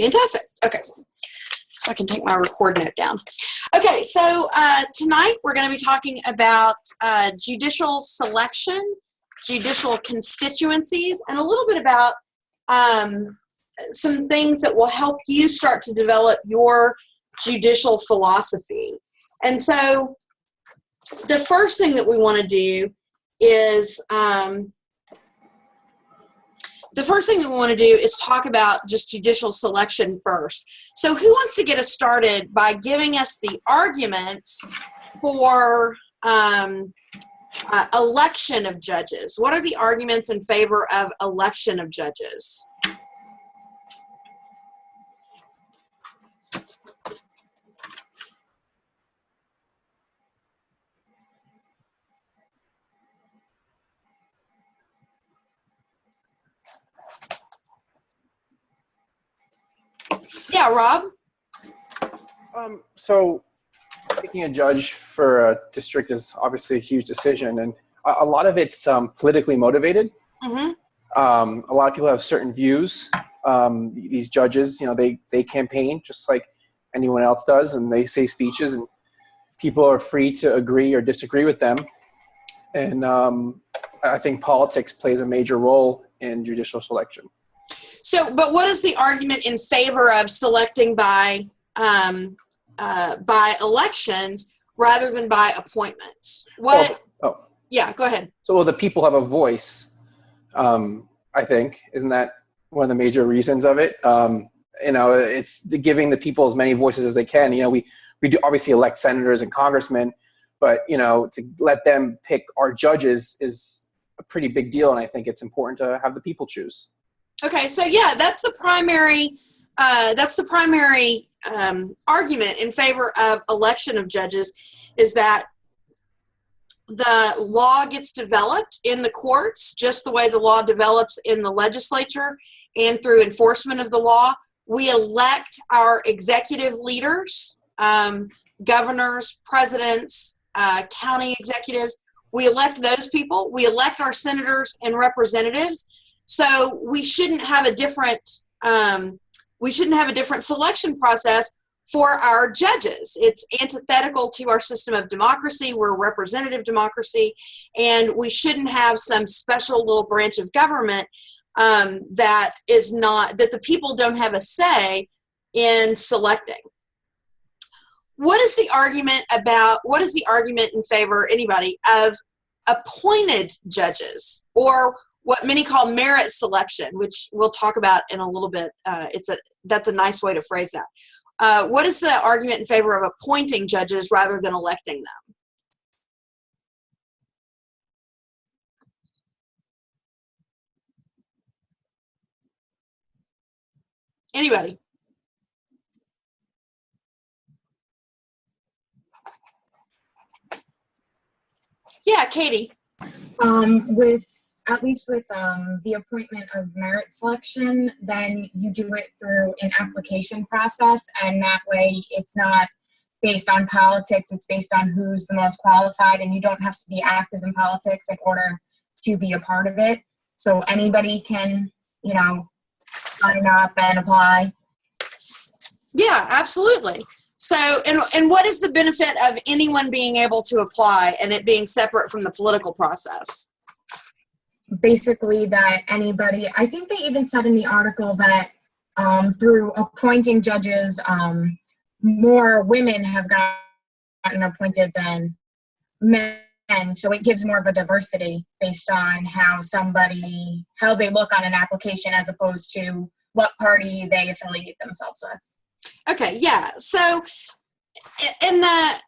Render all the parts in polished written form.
Fantastic. Okay. So I can take my record note down. Okay, so tonight we're going to be talking about judicial selection, judicial constituencies, and a little bit about some things that will help you start to develop your judicial philosophy. And so the first thing that we want to do is talk about just judicial selection first. So who wants to get us started by giving us the arguments for election of judges? What are the arguments in favor of election of judges? Yeah, Rob? So picking a judge for a district is obviously a huge decision, and a lot of it's politically motivated. Mm-hmm. A lot of people have certain views. These judges, they campaign just like anyone else does, and they say speeches, and people are free to agree or disagree with them. And I think politics plays a major role in judicial selection. So, but what is the argument in favor of selecting by elections rather than by appointments? Yeah, go ahead. So, the people have a voice. I think, isn't that one of the major reasons of it? It's giving the people as many voices as they can. We do obviously elect senators and congressmen, but to let them pick our judges is a pretty big deal, and I think it's important to have the people choose. Okay, so yeah, that's the primary argument in favor of election of judges, is that the law gets developed in the courts just the way the law develops in the legislature and through enforcement of the law. We elect our executive leaders, governors, presidents, county executives. We elect those people. We elect our senators and representatives. So we shouldn't have a different selection process for our judges. It's antithetical to our system of democracy. We're a representative democracy, and we shouldn't have some special little branch of government that the people don't have a say in selecting. What is the argument in favor, anybody, of appointed judges, or what many call merit selection, which we'll talk about in a little bit? That's a nice way to phrase that. What is the argument in favor of appointing judges rather than electing them? Anybody? Yeah, Katie. At least with the appointment of merit selection, then you do it through an application process, and that way it's not based on politics, it's based on who's the most qualified, and you don't have to be active in politics in order to be a part of it. So anybody can, sign up and apply. Yeah, absolutely. So, and what is the benefit of anyone being able to apply and it being separate from the political process? Basically that anybody, I think they even said in the article that through appointing judges, more women have gotten appointed than men. So it gives more of a diversity based on how they look on an application as opposed to what party they affiliate themselves with. Okay, yeah. So in the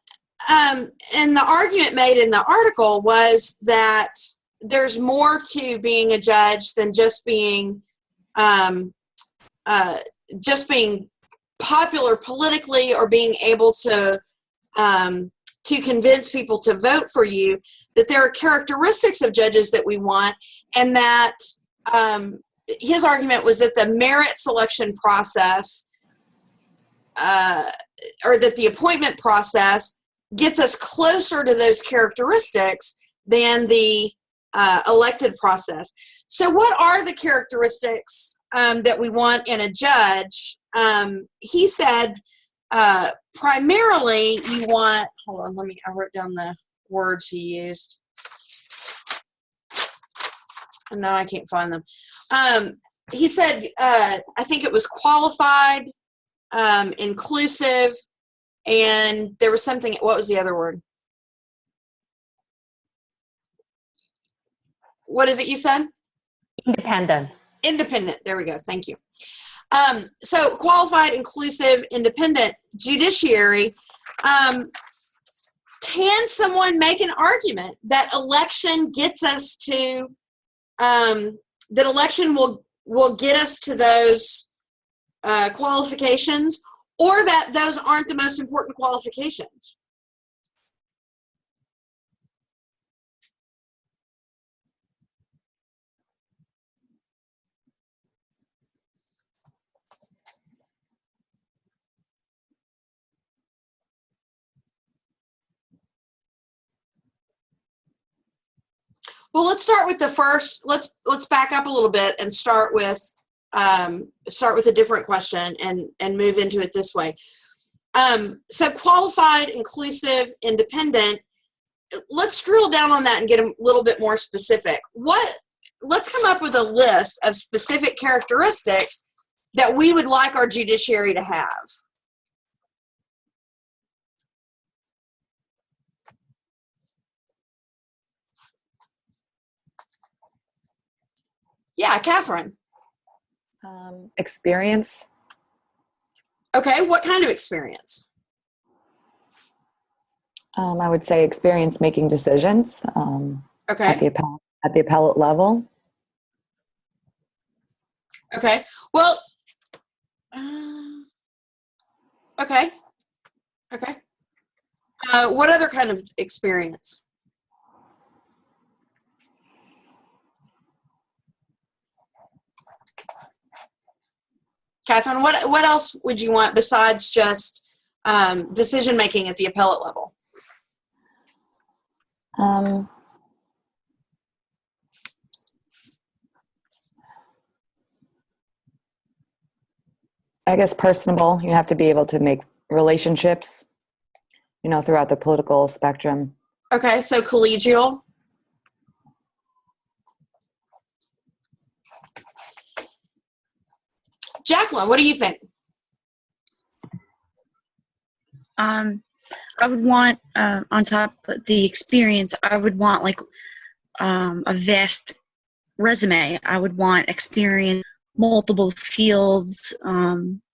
argument made in the article was that there's more to being a judge than just being popular politically or being able to convince people to vote for you, that there are characteristics of judges that we want, and that his argument was that the merit selection process or that the appointment process gets us closer to those characteristics than the elected process. So what are the characteristics that we want in a judge? He said primarily you want, hold on, I wrote down the words he used. No, I can't find them. He said, I think it was qualified, inclusive, and there was something, what was the other word? What is it you said? Independent. Independent. There we go. Thank you. So qualified, inclusive, independent judiciary. Can someone make an argument that election gets us to, that election will get us to those qualifications, or that those aren't the most important qualifications? Well, let's start with the first. Let's back up a little bit and start with a different question and move into it this way. So qualified, inclusive, independent. Let's drill down on that and get a little bit more specific. Let's come up with a list of specific characteristics that we would like our judiciary to have. Yeah, Catherine. Experience. Okay, what kind of experience? I would say experience making decisions Okay. at the appellate level. Okay. Well, okay. Okay. What other kind of experience? Catherine, what else would you want besides just decision making at the appellate level? I guess personable. You have to be able to make relationships, throughout the political spectrum. Okay, so collegial. Jacqueline, what do you think? I would want, on top of the experience, I would want like a vast resume. I would want experience, multiple fields,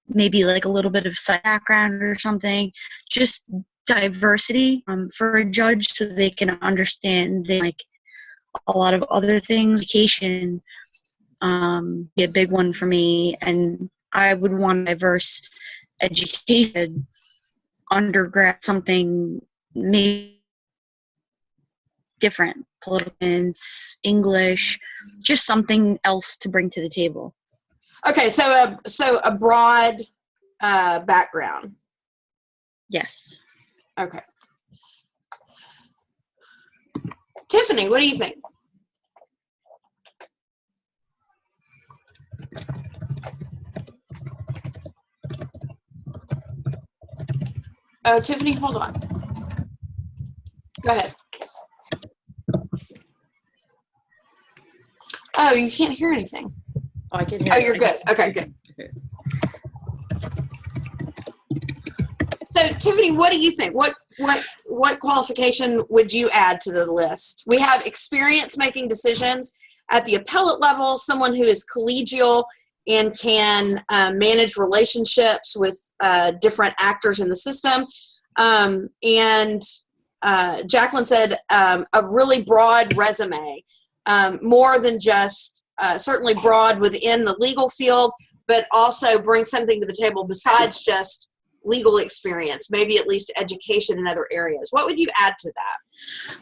maybe like a little bit of side background or something. Just diversity for a judge, so they can understand like a lot of other things. Education be a big one for me, and I would want diverse education, undergrad, something maybe different, political science, English, just something else to bring to the table. Okay, so a broad background. Yes. Okay. Tiffany, what do you think? Oh, Tiffany, hold on. Go ahead. Oh, you can't hear anything. Oh, I can hear. Oh, you're good. Okay, good. Okay. So, Tiffany, what do you think? What qualification would you add to the list? We have experience making decisions at the appellate level, someone who is collegial and can manage relationships with different actors in the system. And Jacqueline said a really broad resume, more than just certainly broad within the legal field, but also bring something to the table besides just legal experience, maybe at least education in other areas. What would you add to that?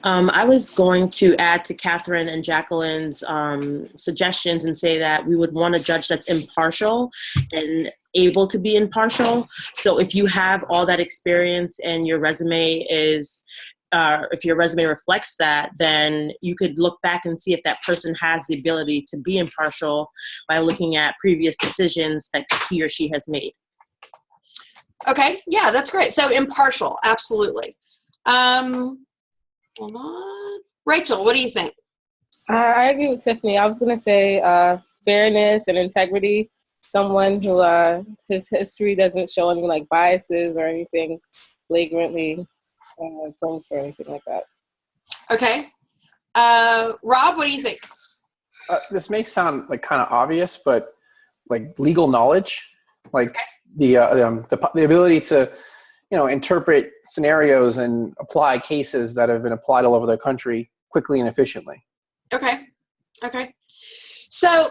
I was going to add to Catherine and Jacqueline's suggestions and say that we would want a judge that's impartial and able to be impartial. So if you have all that experience and your resume is if your resume reflects that, then you could look back and see if that person has the ability to be impartial by looking at previous decisions that he or she has made. Okay, yeah, that's great. So impartial, absolutely. Hold on. Rachel, what do you think? I agree with Tiffany. I was going to say fairness and integrity. Someone who his history doesn't show any like biases or anything flagrantly gross or anything like that. Okay. Rob, what do you think? This may sound like kind of obvious, but like legal knowledge, like the ability to, interpret scenarios and apply cases that have been applied all over the country quickly and efficiently. Okay. So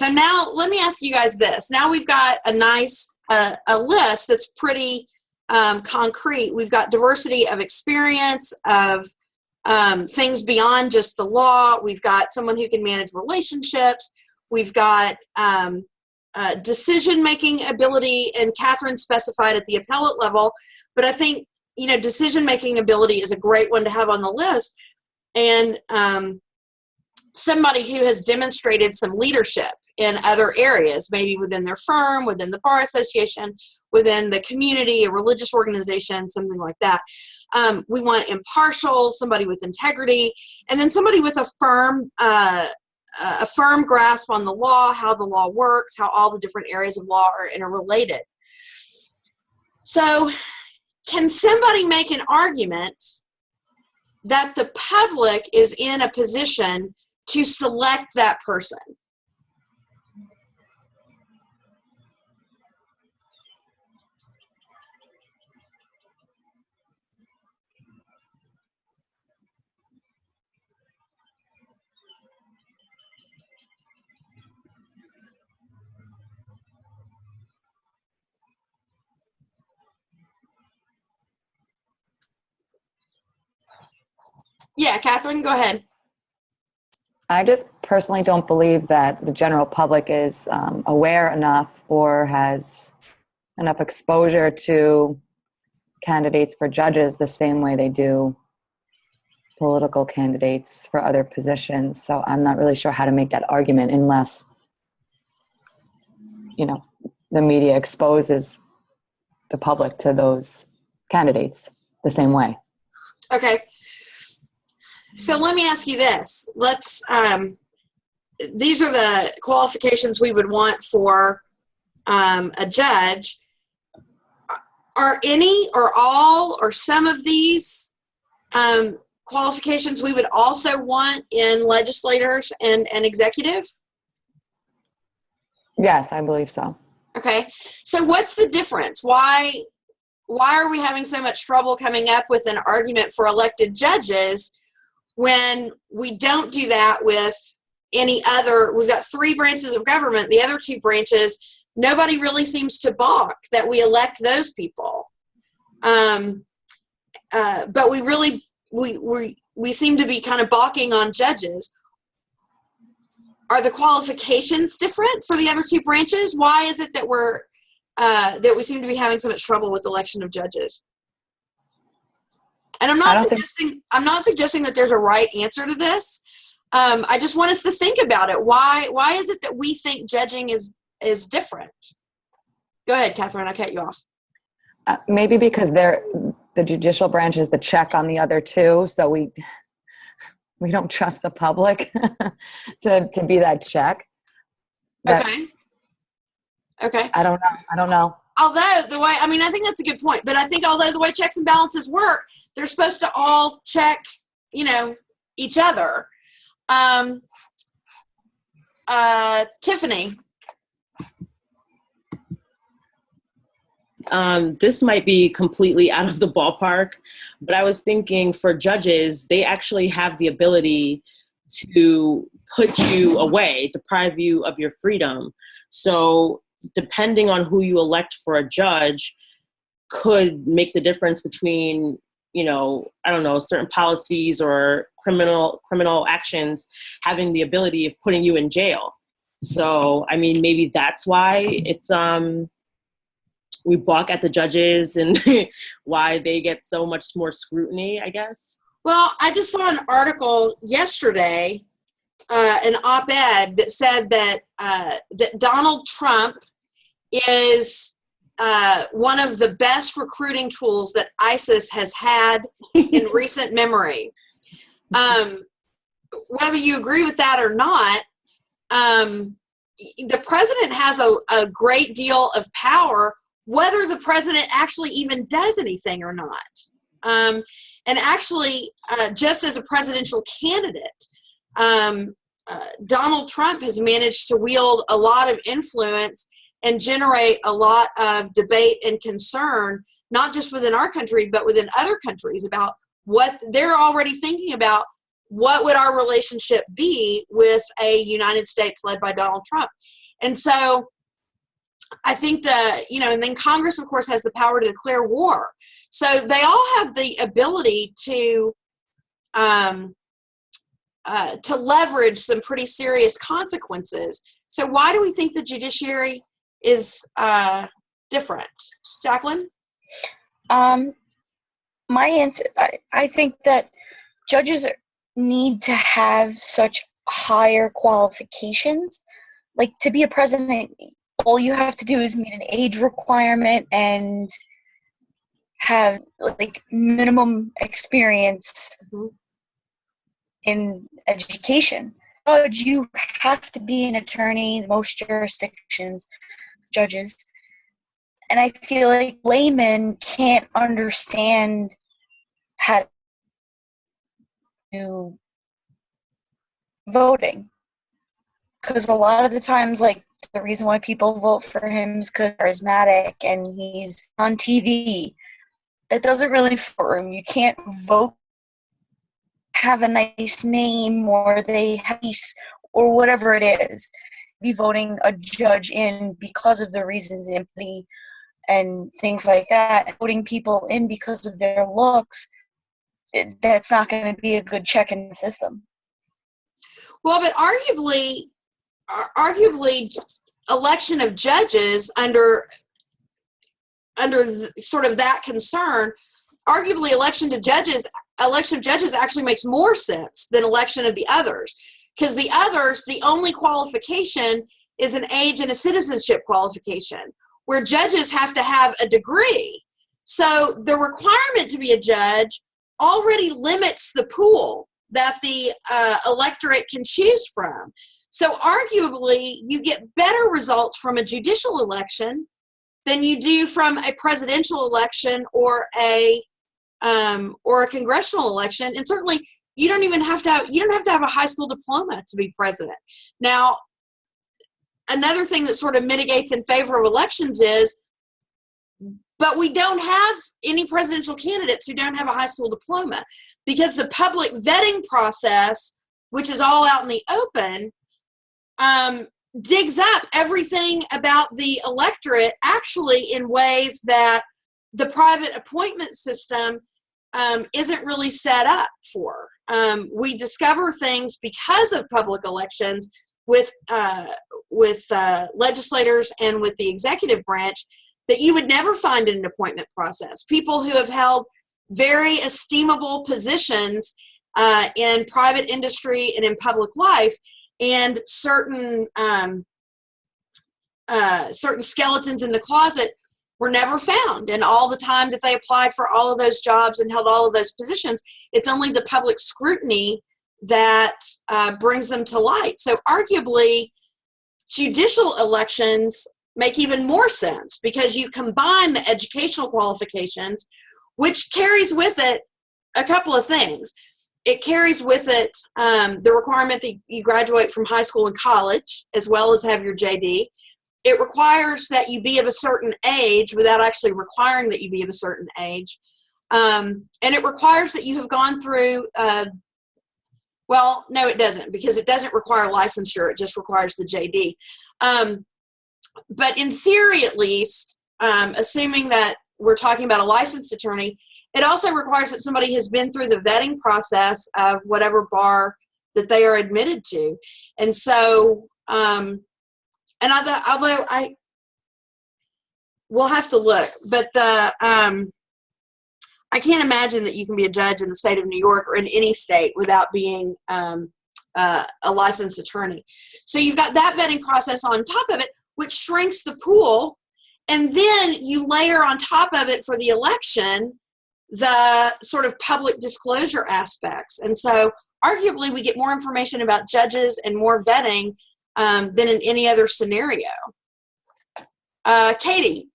now let me ask you guys this. Now we've got a nice a list that's pretty concrete. We've got diversity of experience, of things beyond just the law. We've got someone who can manage relationships. We've got decision-making ability, and Catherine specified at the appellate level. But I think, decision-making ability is a great one to have on the list. And somebody who has demonstrated some leadership in other areas, maybe within their firm, within the bar association, within the community, a religious organization, something like that. We want impartial, somebody with integrity, and then somebody with a firm grasp on the law, how the law works, how all the different areas of law are interrelated. So, can somebody make an argument that the public is in a position to select that person? Yeah, Catherine, go ahead. I just personally don't believe that the general public is aware enough or has enough exposure to candidates for judges the same way they do political candidates for other positions. So I'm not really sure how to make that argument unless, the media exposes the public to those candidates the same way. Okay. So let me ask you this. These are the qualifications we would want for a judge. Are any or all or some of these qualifications we would also want in legislators and executive? Yes, I believe so. Okay. So what's the difference? Why are we having so much trouble coming up with an argument for elected judges when we don't do that with any other? We've got 3 branches of government. The other 2 branches, nobody really seems to balk that we elect those people. But we really, we seem to be kind of balking on judges. Are the qualifications different for the other 2 branches? Why is it that that we seem to be having so much trouble with election of judges? And I'm not suggesting that there's a right answer to this. I just want us to think about it. Why is it that we think judging is different? Go ahead, Catherine. I cut you off. Maybe because the judicial branch is the check on the other 2, so we don't trust the public to be that check. Okay. I don't know. Although I think that's a good point. But I think although the way checks and balances work, they're supposed to all check, each other. Tiffany. This might be completely out of the ballpark, but I was thinking for judges, they actually have the ability to put you away, deprive you of your freedom. So depending on who you elect for a judge could make the difference between, certain policies or criminal actions having the ability of putting you in jail. So, maybe that's why it's, we balk at the judges and why they get so much more scrutiny, I guess. Well, I just saw an article yesterday, an op-ed that said that that Donald Trump is one of the best recruiting tools that ISIS has had in recent memory. Whether you agree with that or not, the president has a great deal of power, whether the president actually even does anything or not. And actually, just as a presidential candidate, Donald Trump has managed to wield a lot of influence and generate a lot of debate and concern, not just within our country, but within other countries, about what they're already thinking about. What would our relationship be with a United States led by Donald Trump? And so I think and then Congress, of course, has the power to declare war. So they all have the ability to leverage some pretty serious consequences. So why do we think the judiciary is different? Jacqueline? My answer, I think that judges need to have such higher qualifications. Like, to be a president, all you have to do is meet an age requirement and have like minimum experience in education. Judge, you have to be an attorney in most jurisdictions, judges. And I feel like laymen can't understand how to do voting. Because a lot of the times, like, the reason why people vote for him is because he's charismatic and he's on TV. That doesn't really for him. You can't vote, have a nice name, or they have peace, or whatever it is. Be voting a judge in because of the reasons empathy and things like that. Voting people in because of their looks, that's not going to be a good check in the system. Well, but arguably, election of judges under sort of that concern, arguably election of judges actually makes more sense than election of the others, because the others, the only qualification is an age and a citizenship qualification, where judges have to have a degree. So the requirement to be a judge already limits the pool that the electorate can choose from. So arguably, you get better results from a judicial election than you do from a presidential election or a congressional election. And certainly, you don't have to have a high school diploma to be president. Now, another thing that sort of mitigates in favor of elections is, but we don't have any presidential candidates who don't have a high school diploma, because the public vetting process, which is all out in the open, digs up everything about the electorate actually in ways that the private appointment system isn't really set up for. We discover things because of public elections with legislators and with the executive branch that you would never find in an appointment process. People who have held very estimable positions in private industry and in public life, and certain skeletons in the closet were never found. And all the time that they applied for all of those jobs and held all of those positions, it's only the public scrutiny that brings them to light. So arguably, judicial elections make even more sense, because you combine the educational qualifications, which carries with it a couple of things. It carries with it the requirement that you graduate from high school and college, as well as have your JD. It requires that you be of a certain age without actually requiring that you be of a certain age. And it requires that you have gone through, well, no, it doesn't, because it doesn't require licensure. It just requires the JD. But in theory, at least, assuming that we're talking about a licensed attorney, it also requires that somebody has been through the vetting process of whatever bar that they are admitted to. And so, and although we'll have to look. But I can't imagine that you can be a judge in the state of New York or in any state without being a licensed attorney. So you've got that vetting process on top of it, which shrinks the pool. And then you layer on top of it for the election the sort of public disclosure aspects. And so arguably we get more information about judges and more vetting than in any other scenario. Katie.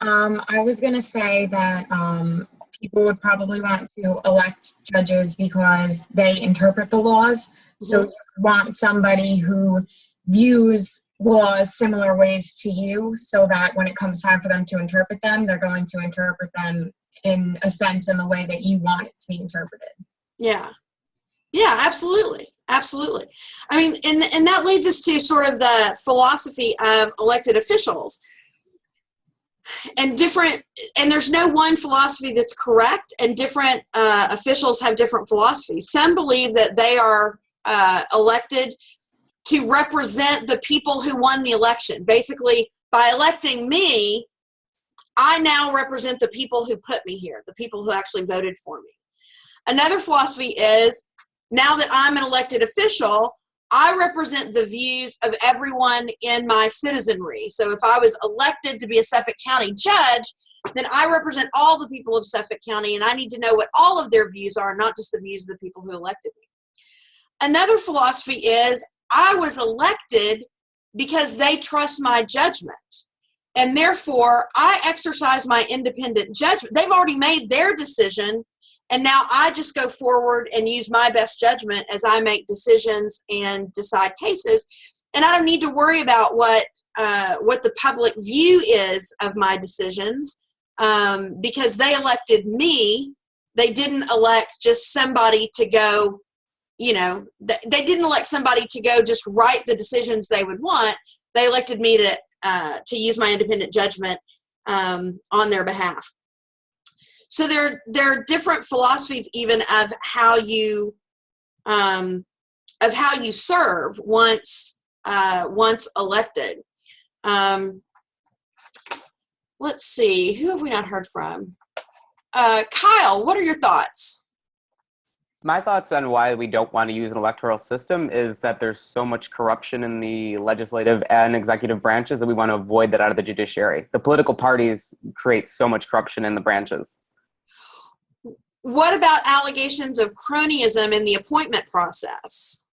I was going to say that people would probably want to elect judges because they interpret the laws. So you want somebody who views laws similar ways to you, so that when it comes time for them to interpret them, they're going to interpret them in a sense in the way that you want it to be interpreted. Yeah, absolutely. Absolutely. I mean, and that leads us to sort of the philosophy of elected officials. And there's no one philosophy that's correct, and different officials have different philosophies. Some believe that they are elected to represent the people who won the election. Basically, by electing me, I now represent the people who put me here, the people who actually voted for me. Another philosophy is, now that I'm an elected official, I represent the views of everyone in my citizenry. So if I was elected to be a Suffolk County judge, then I represent all the people of Suffolk County, and I need to know what all of their views are, not just the views of the people who elected me. Another philosophy is, I was elected because they trust my judgment. And therefore, I exercise my independent judgment. They've already made their decision, and now I just go forward and use my best judgment as I make decisions and decide cases. And I don't need to worry about what the public view is of my decisions because they elected me. They didn't elect just somebody to go, they didn't elect somebody to go just write the decisions they would want. They elected me to use my independent judgment on their behalf. So there are different philosophies even of how you serve once elected. Let's see, who have we not heard from? Kyle, what are your thoughts? My thoughts on why we don't want to use an electoral system is that there's so much corruption in the legislative and executive branches that we want to avoid that out of the judiciary. The political parties create so much corruption in the branches. What about allegations of cronyism in the appointment process?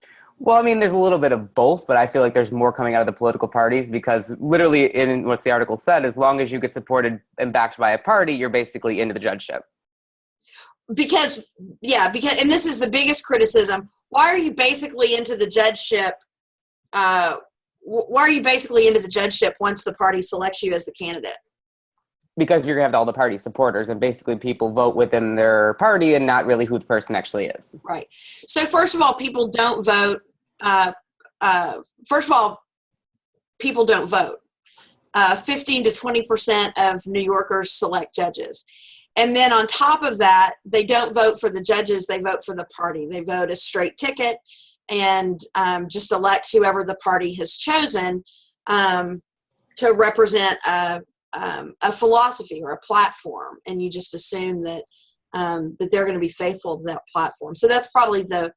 Well, I mean, there's a little bit of both, but I feel like there's more coming out of the political parties because literally in what the article said, as long as you get supported and backed by a party, you're basically into the judgeship. Because, and this is the biggest criticism. Why are you basically into the judgeship? Why are you basically into the judgeship once the party selects you as the candidate? Because you're going to have all the party supporters, and basically people vote within their party and not really who the person actually is. Right. So first of all, people don't vote. People don't vote. 15 to 20% of New Yorkers select judges. And then on top of that, they don't vote for the judges, they vote for the party. They vote a straight ticket and just elect whoever the party has chosen to represent a philosophy or a platform. And you just assume that they're going to be faithful to that platform. So that's probably the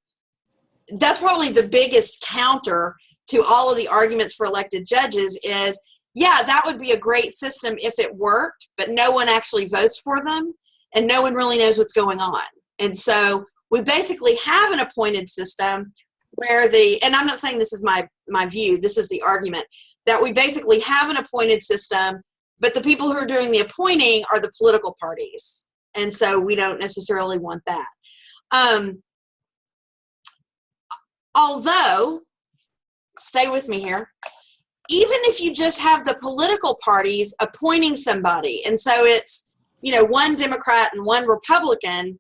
biggest counter to all of the arguments for elected judges is, yeah, that would be a great system if it worked, but no one actually votes for them and no one really knows what's going on. And so we basically have an appointed system where and I'm not saying this is my view, this is the argument, that we basically have an appointed system, but the people who are doing the appointing are the political parties. And so we don't necessarily want that. Although, stay with me here, even if you just have the political parties appointing somebody, and so it's, one Democrat and one Republican,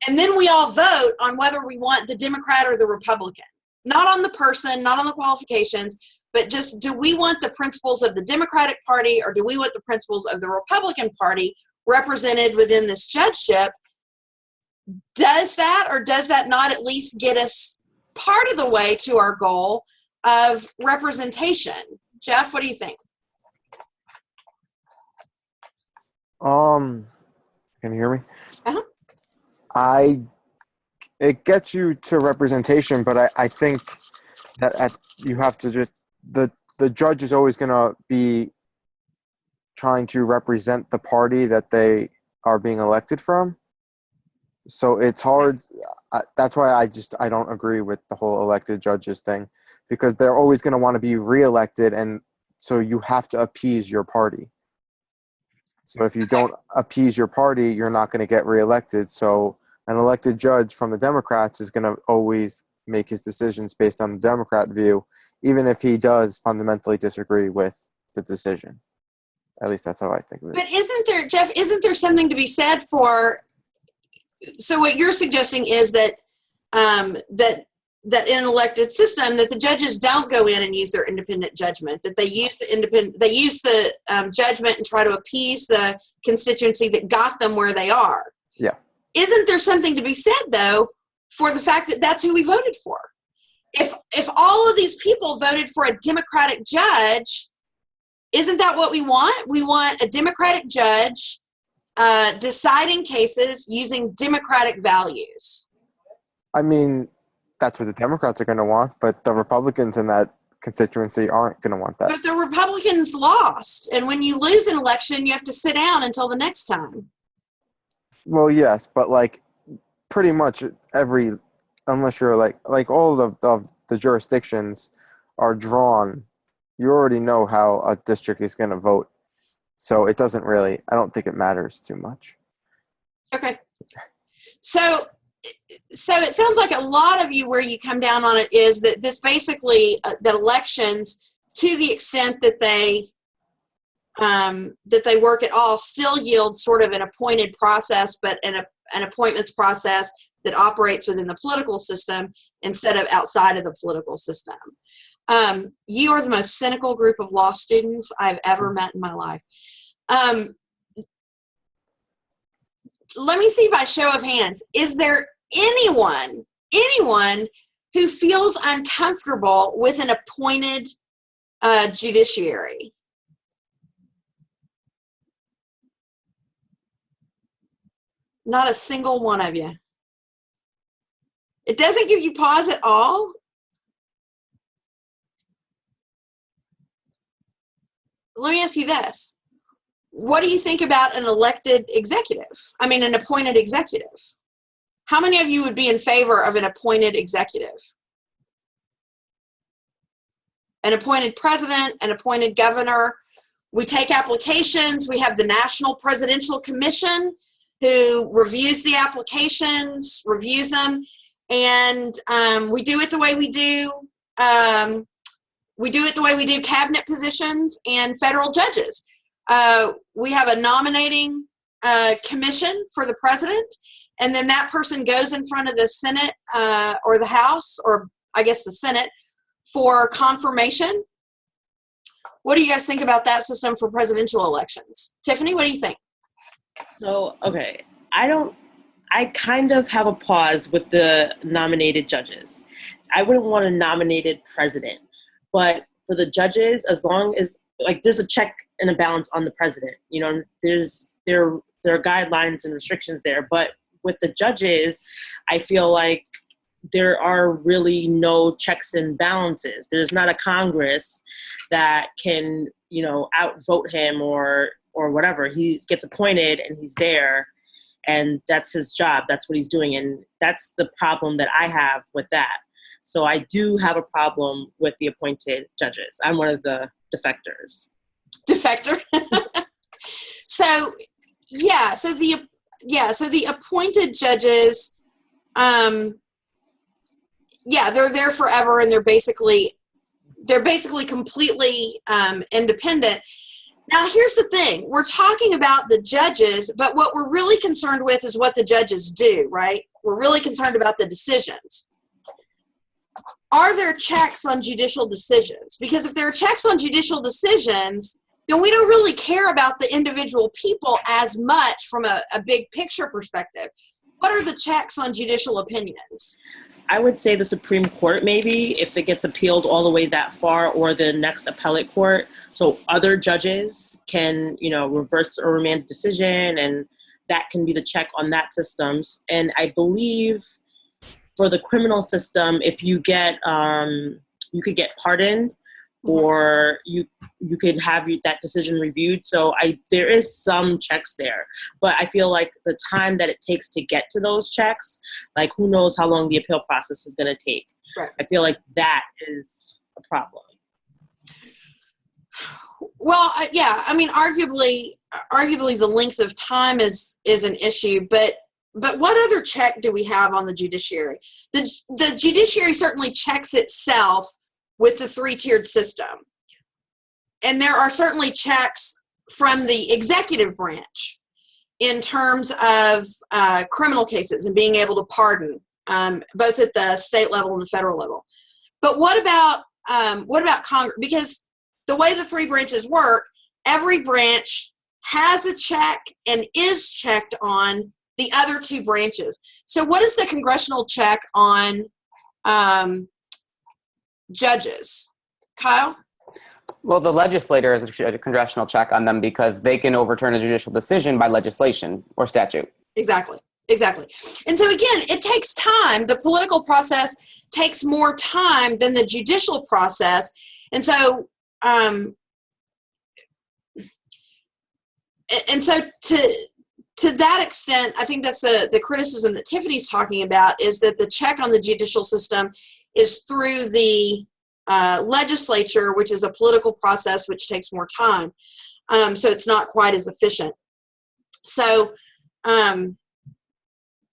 and then we all vote on whether we want the Democrat or the Republican. Not on the person, not on the qualifications, but just, do we want the principles of the Democratic Party or do we want the principles of the Republican Party represented within this judgeship? Does that or does that not at least get us part of the way to our goal of representation. Jeff, what do you think? Can you hear me? Uh-huh. It gets you to representation, but I think that you have to just, the judge is always going to be trying to represent the party that they are being elected from. So it's hard. That's why I don't agree with the whole elected judges thing, because they're always going to want to be reelected, and so you have to appease your party. So if you don't appease your party, you're not going to get reelected. So an elected judge from the Democrats is going to always make his decisions based on the Democrat view, even if he does fundamentally disagree with the decision. At least that's how I think of it. But isn't there something to be said for, so what you're suggesting is that that in an elected system, that the judges don't go in and use their independent judgment, that they use the judgment and try to appease the constituency that got them where they are. Yeah. Isn't there something to be said, though, for the fact that that's who we voted for? If all of these people voted for a Democratic judge, isn't that what we want? We want a Democratic judge deciding cases using Democratic values. I mean, that's what the Democrats are going to want, but the Republicans in that constituency aren't going to want that. But the Republicans lost, and when you lose an election, you have to sit down until the next time. Well, yes, but like pretty much unless you're like all of the jurisdictions are drawn, you already know how a district is going to vote. So it doesn't really, I don't think it matters too much. Okay. So it sounds like a lot of you, where you come down on it, is that this basically, that elections, to the extent that they work at all, still yield sort of an appointed process, but an appointments process that operates within the political system instead of outside of the political system. You are the most cynical group of law students I've ever met in my life. Let me see by show of hands. Is there anyone who feels uncomfortable with an appointed judiciary? Not a single one of you. It doesn't give you pause at all? Let me ask you this. What do you think about an appointed executive? How many of you would be in favor of an appointed executive? An appointed president, an appointed governor. We take applications. We have the National Presidential Commission who reviews the applications, reviews them, and we do it the way we do. We do it the way we do cabinet positions and federal judges. We have a nominating commission for the president, and then that person goes in front of the Senate or the House, or I guess the Senate, for confirmation. What do you guys think about that system for presidential elections? Tiffany, what do you think? So, okay, I kind of have a pause with the nominated judges. I wouldn't want a nominated president, but for the judges, as long as, like, there's a check and a balance on the president, you know, there are guidelines and restrictions there, but with the judges, I feel like there are really no checks and balances. There's not a Congress that can, you know, outvote him or whatever. He gets appointed and he's there, and that's his job. That's what he's doing. And that's the problem that I have with that. So I do have a problem with the appointed judges. I'm one of the defectors. Defector. So the appointed judges, they're there forever, and they're basically completely independent. Now, here's the thing. We're talking about the judges, but what we're really concerned with is what the judges do, right? We're really concerned about the decisions. Are there checks on judicial decisions? Because if there are checks on judicial decisions, then we don't really care about the individual people as much from a big picture perspective. What are the checks on judicial opinions? I would say the Supreme Court, maybe, if it gets appealed all the way that far, or the next appellate court. So other judges can, reverse or remand a decision, and that can be the check on that system. And I believe for the criminal system, if you get, you could get pardoned, or you could have that decision reviewed. So there is some checks there, but I feel like the time that it takes to get to those checks, like who knows how long the appeal process is going to take. Right. I feel like that is a problem. Well, yeah, I mean, arguably the length of time is an issue, but what other check do we have on the judiciary? The judiciary certainly checks itself with the three-tiered system. And there are certainly checks from the executive branch in terms of criminal cases and being able to pardon, both at the state level and the federal level. But what about Congress? Because the way the three branches work, every branch has a check and is checked on the other two branches. So what is the congressional check on judges? Kyle? Well, the legislator has a congressional check on them because they can overturn a judicial decision by legislation or statute. Exactly. And so again, it takes time. The political process takes more time than the judicial process. And so to that extent, I think that's the criticism that Tiffany's talking about, is that the check on the judicial system is through the legislature, which is a political process which takes more time. So it's not quite as efficient. So,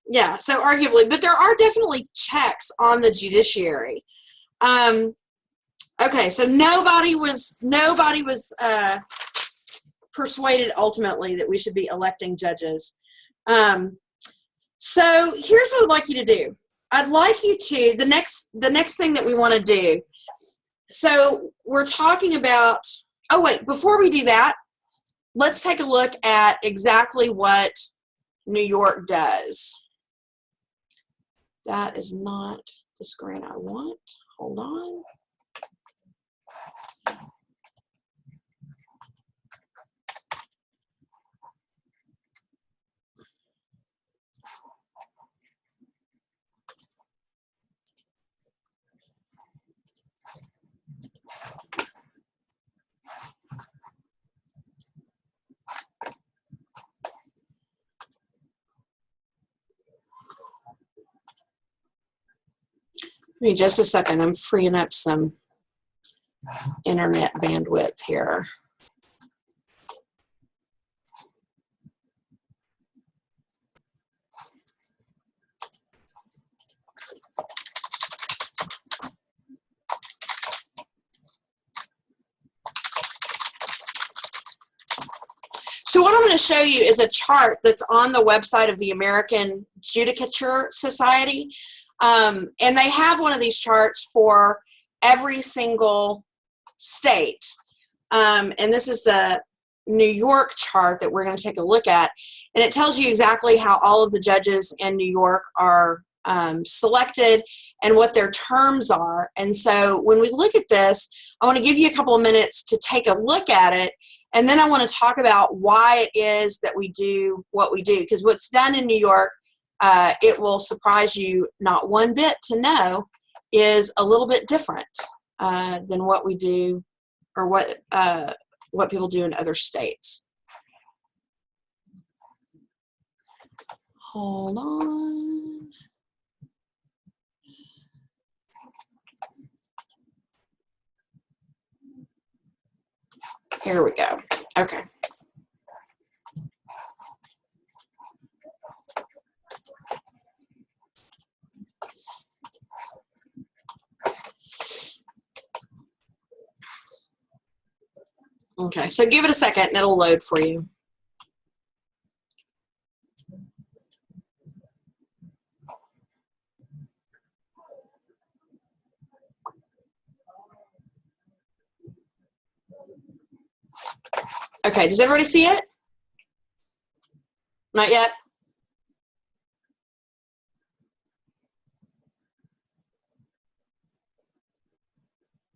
yeah, so arguably, but there are definitely checks on the judiciary. Okay, so nobody was persuaded ultimately that we should be electing judges. So here's what I'd like you to do. I'd like you to, the next thing that we want to do, so we're talking about, oh wait, before we do that, let's take a look at exactly what New York does. That is not the screen I want. Hold on. Give me just a second. I'm freeing up some internet bandwidth here. So what I'm going to show you is a chart that's on the website of the American Judicature Society. And they have one of these charts for every single state. And this is the New York chart that we're going to take a look at. And it tells you exactly how all of the judges in New York are selected and what their terms are. And so when we look at this, I want to give you a couple of minutes to take a look at it. And then I want to talk about why it is that we do what we do. Because what's done in New York, it will surprise you not one bit to know, is a little bit different than what we do, or what people do in other states. Hold on. Here we go. Okay. Okay, so give it a second and it'll load for you. Okay, does everybody see it? Not yet?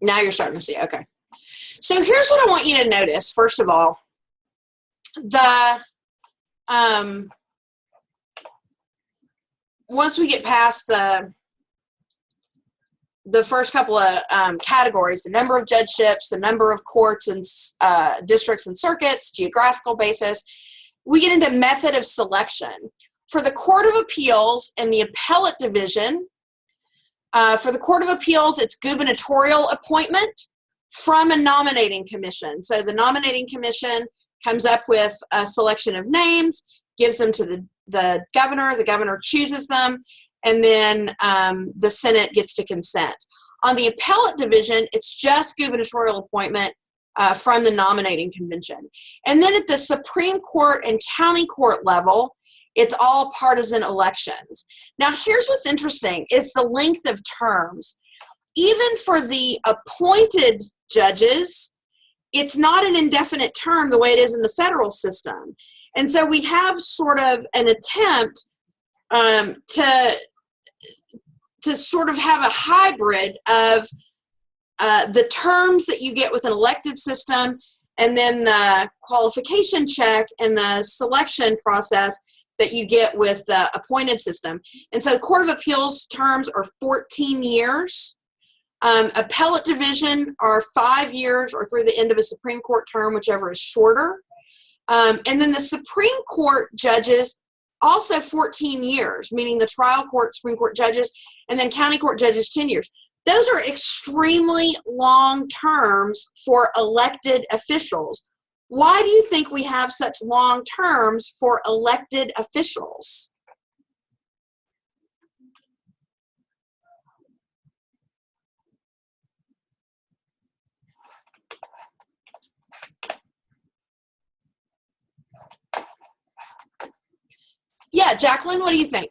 Now you're starting to see. Okay. So here's what I want you to notice. First of all, once we get past the first couple of categories, the number of judgeships, the number of courts and districts and circuits, geographical basis, we get into method of selection. For the Court of Appeals and the Appellate Division, for the Court of Appeals, it's gubernatorial appointment from a nominating commission. So the nominating commission comes up with a selection of names, gives them to the governor chooses them, and then the Senate gets to consent. On the Appellate Division, it's just gubernatorial appointment from the nominating convention. And then at the Supreme Court and county court level, it's all partisan elections. Now, here's what's interesting is the length of terms. Even for the appointed judges, it's not an indefinite term the way it is in the federal system. And so we have sort of an attempt to sort of have a hybrid of the terms that you get with an elected system and then the qualification check and the selection process that you get with the appointed system. And so the Court of Appeals terms are 14 years. Appellate Division are 5 years or through the end of a Supreme Court term, whichever is shorter. And then the Supreme Court judges, also 14 years, meaning the trial court, Supreme Court judges, and then county court judges, 10 years. Those are extremely long terms for elected officials. Why do you think we have such long terms for elected officials? Yeah, Jacqueline, what do you think?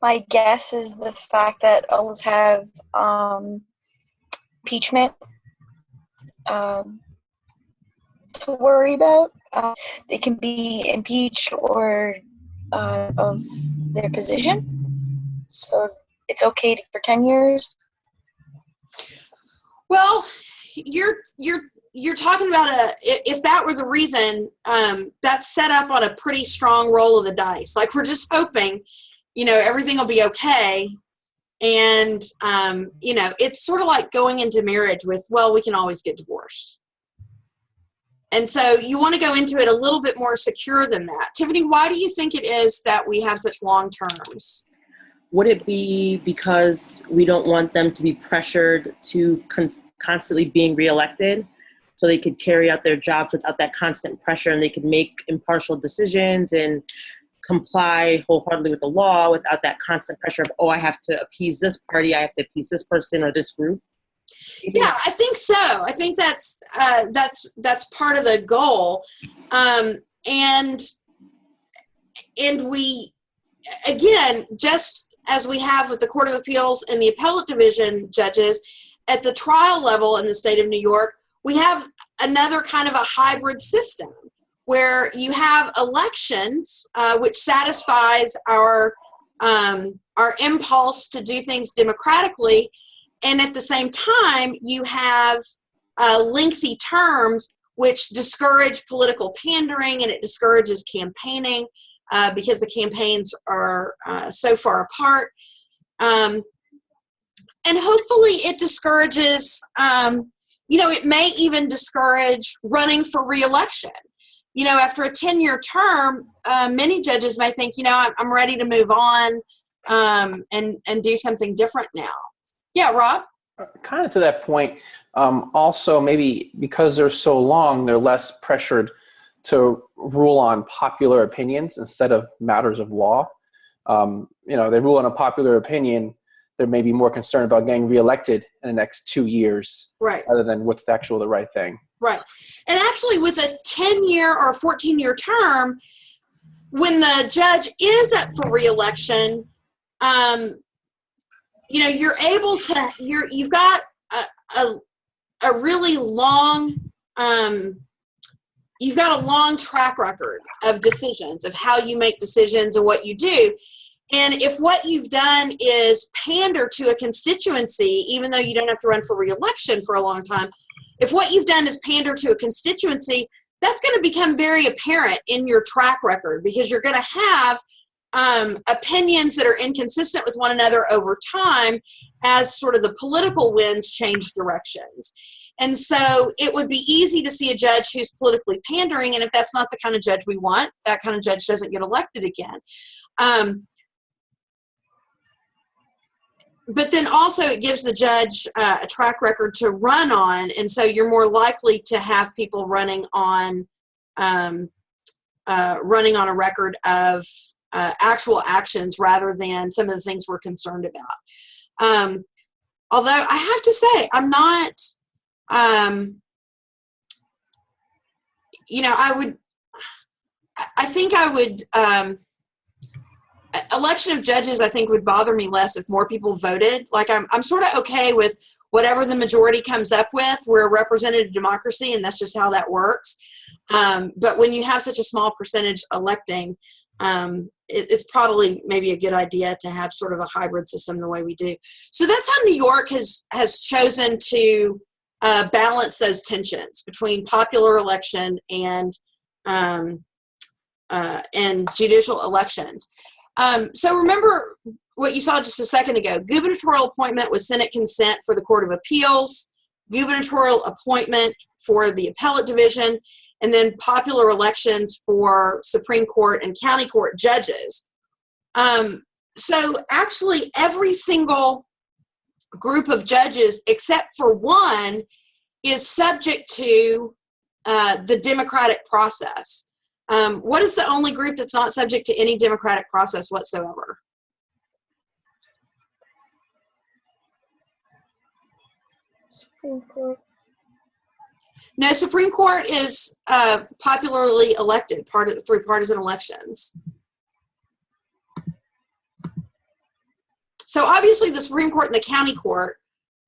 My guess is the fact that others have impeachment to worry about. They can be impeached or of their position, so it's okay for 10 years. Well, you're talking about if that were the reason, that's set up on a pretty strong roll of the dice. Like we're just hoping, everything will be okay. And, it's sort of like going into marriage with, well, we can always get divorced. And so you want to go into it a little bit more secure than that. Tiffany, why do you think it is that we have such long terms? Would it be because we don't want them to be pressured to constantly being reelected, so they could carry out their jobs without that constant pressure, and they could make impartial decisions and comply wholeheartedly with the law without that constant pressure of, I have to appease this party, I have to appease this person or this group? Yeah, I think so. I think that's part of the goal. And we, again, just as we have with the Court of Appeals and the Appellate Division judges, at the trial level in the state of New York, we have another kind of a hybrid system where you have elections, which satisfies our impulse to do things democratically, and at the same time, you have lengthy terms which discourage political pandering, and it discourages campaigning because the campaigns are so far apart. And hopefully it discourages, it may even discourage running for re-election. After a 10-year term, many judges may think, I'm ready to move on and do something different now. Yeah, Rob? Kind of to that point, also maybe because they're so long, they're less pressured to rule on popular opinions instead of matters of law. They rule on a popular opinion, they may be more concerned about getting reelected in the next 2 years, right, rather than what's the right thing. Right. And actually with a 10-year or 14-year term, when the judge is up for reelection, you're able to, you've got a really long, you've got a long track record of decisions, of how you make decisions and what you do. And if what you've done is pander to a constituency, even though you don't have to run for re-election for a long time, if what you've done is pander to a constituency, that's going to become very apparent in your track record, because you're going to have opinions that are inconsistent with one another over time as sort of the political winds change directions. And so it would be easy to see a judge who's politically pandering, and if that's not the kind of judge we want, that kind of judge doesn't get elected again. But then also it gives the judge a track record to run on, and so you're more likely to have people running on a record of actual actions rather than some of the things we're concerned about. Although I have to say, I'm not, election of judges, I think, would bother me less if more people voted. Like, I'm sort of okay with whatever the majority comes up with. We're a representative democracy, and that's just how that works. But when you have such a small percentage electing, it's probably maybe a good idea to have sort of a hybrid system the way we do. So that's how New York has chosen to balance those tensions between popular election and judicial elections. So remember what you saw just a second ago. Gubernatorial appointment with Senate consent for the Court of Appeals, gubernatorial appointment for the appellate division, and then popular elections for Supreme Court and county court judges. So actually every single group of judges except for one is subject to the democratic process. What is the only group that's not subject to any democratic process whatsoever? Supreme Court. No, Supreme Court is popularly elected through partisan elections. So obviously the Supreme Court and the county court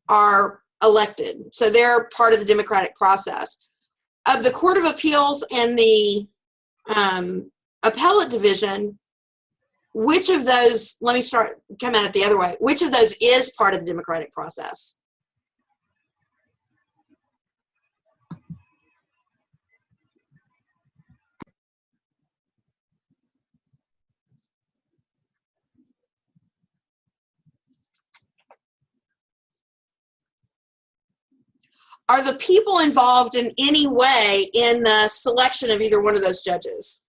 are elected. So they're part of the democratic process. Of the Court of Appeals and the appellate division, which of those, let me come at it the other way, which of those is part of the democratic process? Are the people involved in any way in the selection of either one of those judges?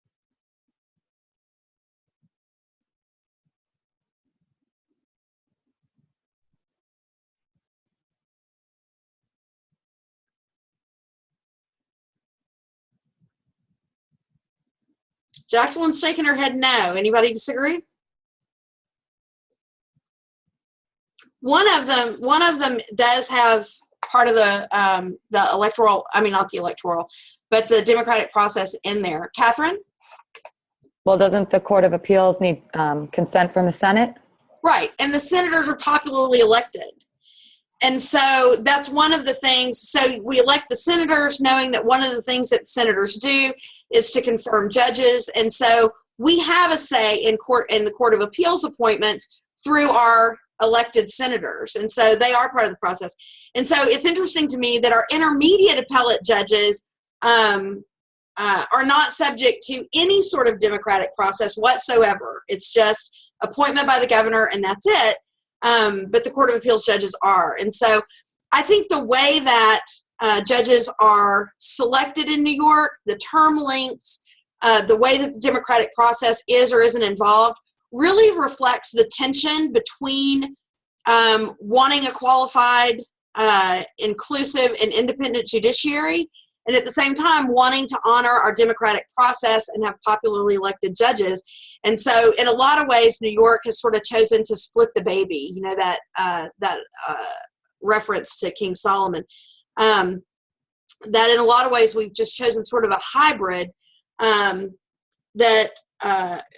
Jacqueline's shaking her head no. Anybody disagree? One of them does have part of the electoral, I mean, not the electoral, but the democratic process in there. Catherine? Well, doesn't the Court of Appeals need consent from the Senate? Right, and the senators are popularly elected. And so that's one of the things. So we elect the senators knowing that one of the things that senators do is to confirm judges. And so we have a say in the Court of Appeals appointments through our elected senators. And so they are part of the process. And so it's interesting to me that our intermediate appellate judges are not subject to any sort of democratic process whatsoever. It's just appointment by the governor and that's it. But the Court of Appeals judges are. And so I think the way that judges are selected in New York, the term lengths, the way that the democratic process is or isn't involved really reflects the tension between wanting a qualified, inclusive, and independent judiciary, and at the same time wanting to honor our democratic process and have popularly elected judges. And so in a lot of ways, New York has sort of chosen to split the baby, you know, that reference to King Solomon, that in a lot of ways we've just chosen sort of a hybrid that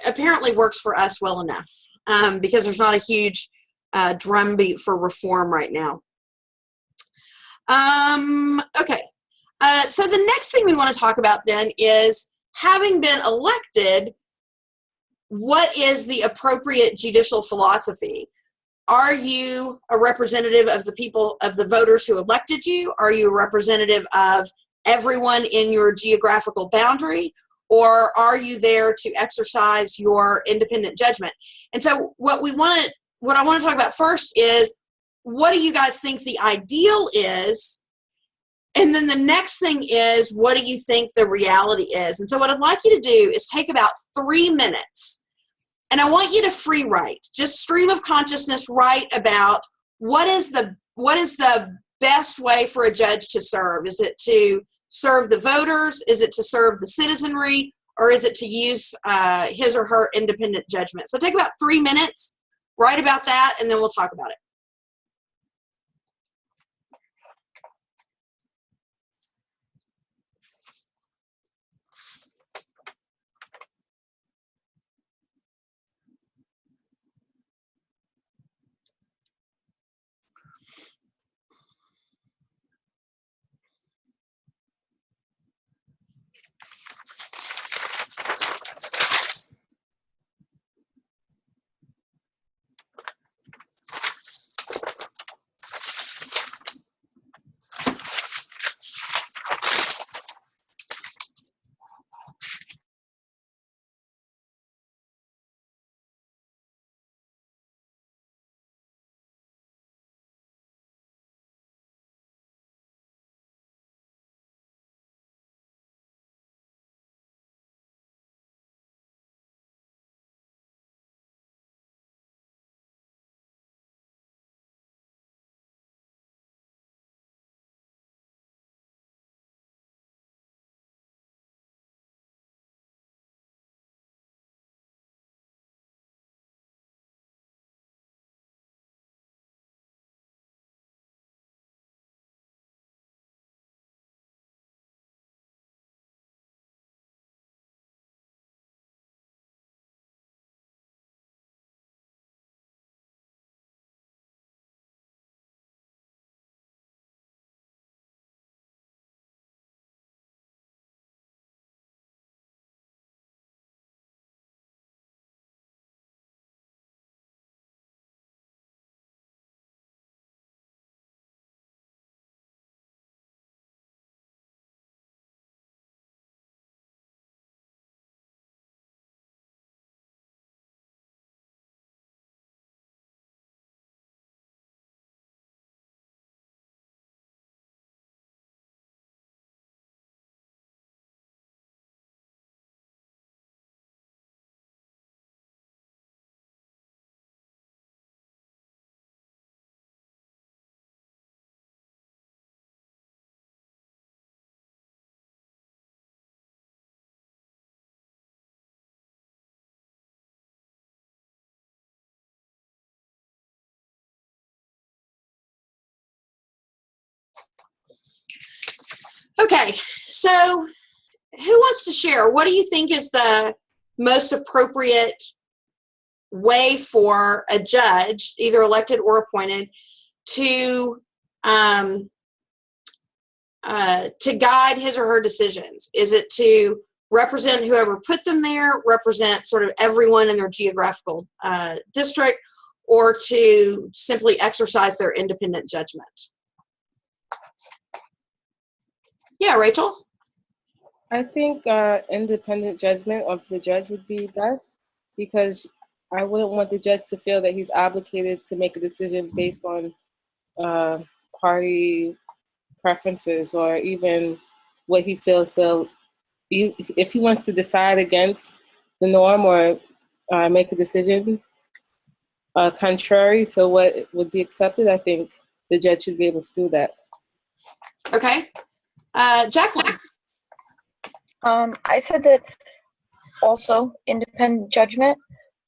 apparently works for us well enough because there's not a huge drumbeat for reform right now. Okay. So the next thing we want to talk about then is, having been elected, what is the appropriate judicial philosophy? Are you a representative of the people, of the voters who elected you? Are you a representative of everyone in your geographical boundary? Or are you there to exercise your independent judgment? And so what I want to talk about first is, what do you guys think the ideal is? And then the next thing is, what do you think the reality is? And so what I'd like you to do is take about 3 minutes, and I want you to free write, just stream of consciousness, write about what is the best way for a judge to serve. Is it to serve the voters? Is it to serve the citizenry? Or is it to use his or her independent judgment? So take about 3 minutes, write about that, and then we'll talk about it. Okay, so who wants to share? What do you think is the most appropriate way for a judge, either elected or appointed, to guide his or her decisions? Is it to represent whoever put them there, represent sort of everyone in their geographical district, or to simply exercise their independent judgment? Yeah, Rachel? I think independent judgment of the judge would be best, because I wouldn't want the judge to feel that he's obligated to make a decision based on party preferences, or even what he feels if he wants to decide against the norm, or make a decision contrary to what would be accepted. I think the judge should be able to do that. Okay. Jacqueline? I said that also independent judgment,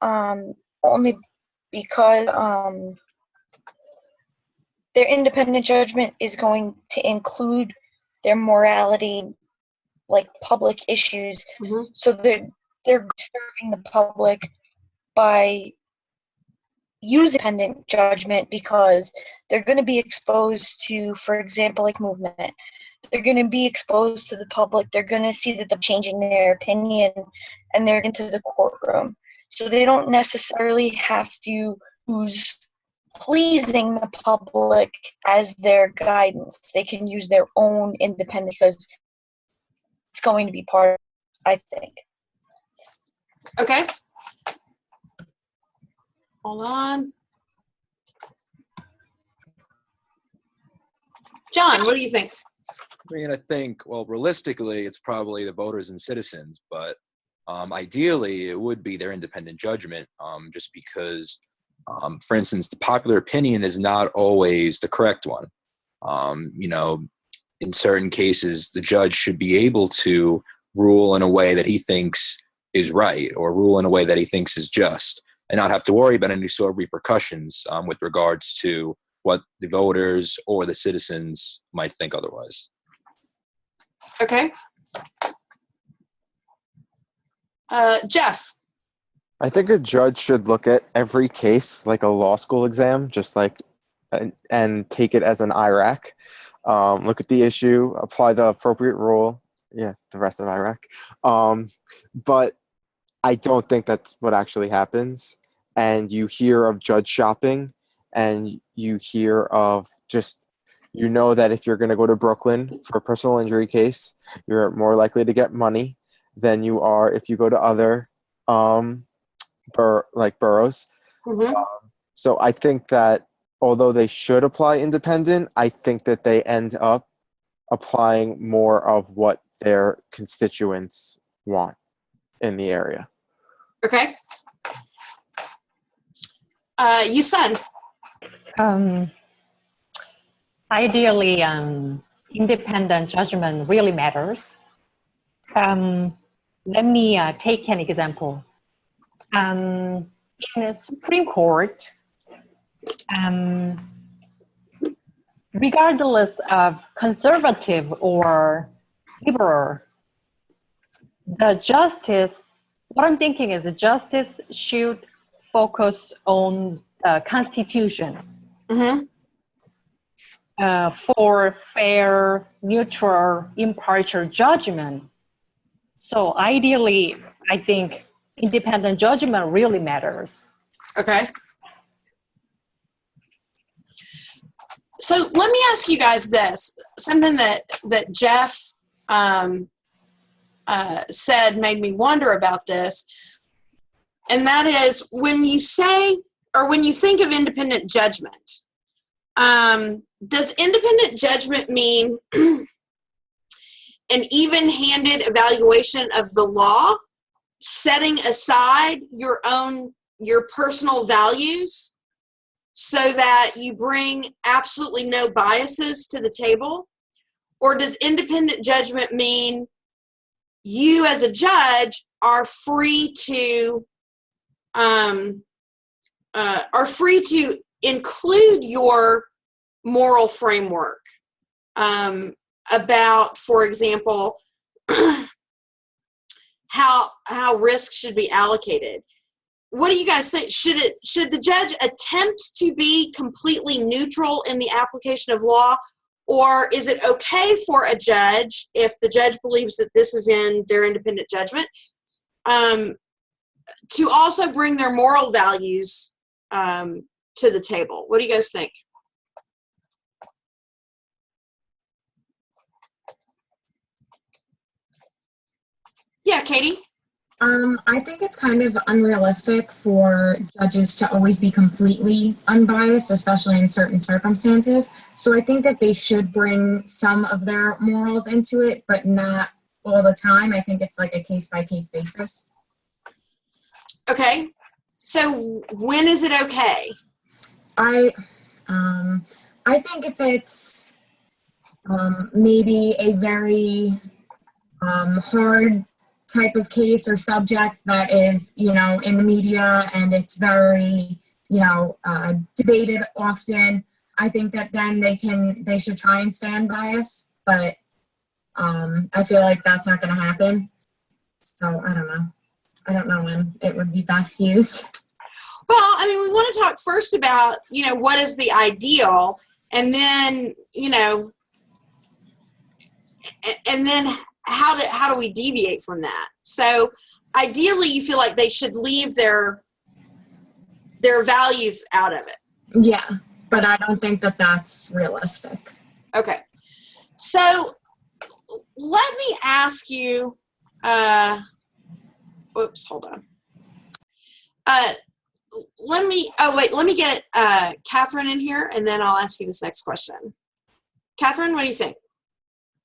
only because their independent judgment is going to include their morality, like public issues. Mm-hmm. So they're serving the public by using independent judgment, because they're going to be exposed to, for example, like movement. They're going to be exposed to the public. They're going to see that they're changing their opinion, and they're into the courtroom. So they don't necessarily have to use pleasing the public as their guidance. They can use their own independent, because it's going to be part, I think. Okay. Hold on. John, what do you think? We're going to think, well, realistically, it's probably the voters and citizens, but ideally, it would be their independent judgment, just because, for instance, the popular opinion is not always the correct one. In certain cases, the judge should be able to rule in a way that he thinks is right, or rule in a way that he thinks is just, and not have to worry about any sort of repercussions with regards to what the voters or the citizens might think otherwise. Okay. Jeff. I think a judge should look at every case like a law school exam, just like, and take it as an IRAC. Look at the issue, apply the appropriate rule. Yeah, the rest of IRAC. But I don't think that's what actually happens. And you hear of judge shopping, and you hear of just, that if you're going to go to Brooklyn for a personal injury case, you're more likely to get money than you are if you go to other boroughs. Mm-hmm. So I think that although they should apply independent, I think that they end up applying more of what their constituents want in the area. Okay. Yusen. Ideally, independent judgment really matters. Let me take an example. In the Supreme Court, regardless of conservative or liberal, what I'm thinking is the justice should focus on the Constitution. Mm-hmm. For fair, neutral, impartial judgment. So ideally, I think independent judgment really matters. Okay. So let me ask you guys this, something that Jeff said made me wonder about this. And that is, when you say, or when you think of independent judgment, does independent judgment mean an even-handed evaluation of the law, setting aside your personal values so that you bring absolutely no biases to the table? Or does independent judgment mean you as a judge are free to include your moral framework about, for example, how risk should be allocated? What do you guys think? Should the judge attempt to be completely neutral in the application of law, or is it okay for a judge, if the judge believes that this is in their independent judgment, to also bring their moral values to the table? What do you guys think? Yeah, Katie? I think it's kind of unrealistic for judges to always be completely unbiased, especially in certain circumstances. So I think that they should bring some of their morals into it, but not all the time. I think it's like a case-by-case basis. Okay. So when is it okay? I think if it's maybe a very hard type of case or subject that is, in the media and it's very, debated often, I think that then they should try and stay unbiased, but I feel like that's not going to happen. So I don't know. I don't know when it would be best used. Well, I mean, we want to talk first about, what is the ideal, and then, and then how do we deviate from that? So ideally you feel like they should leave their values out of it. Yeah, but I don't think that that's realistic. Okay. So let me ask you, whoops, hold on. Let me get Catherine in here, and then I'll ask you this next question. Catherine, what do you think?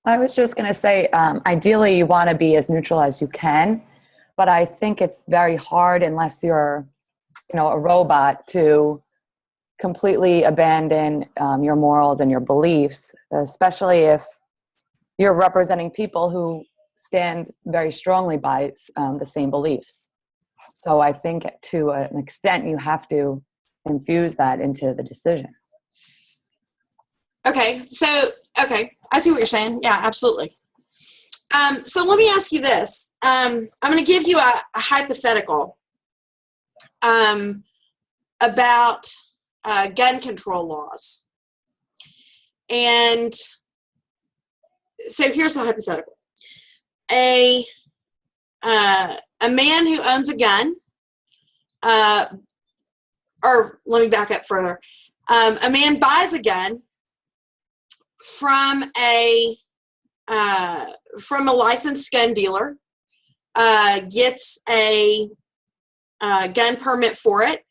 I was just going to say, ideally you want to be as neutral as you can, but I think it's very hard unless you're, a robot to completely abandon your morals and your beliefs, especially if you're representing people who stand very strongly by the same beliefs. So I think to an extent you have to infuse that into the decision. Okay, I see what you're saying. Yeah, absolutely. So let me ask you this. I'm going to give you a hypothetical about gun control laws. And so here's the hypothetical. A man who owns a gun, or let me back up further. A man buys a gun from a licensed gun dealer, gets a gun permit for it.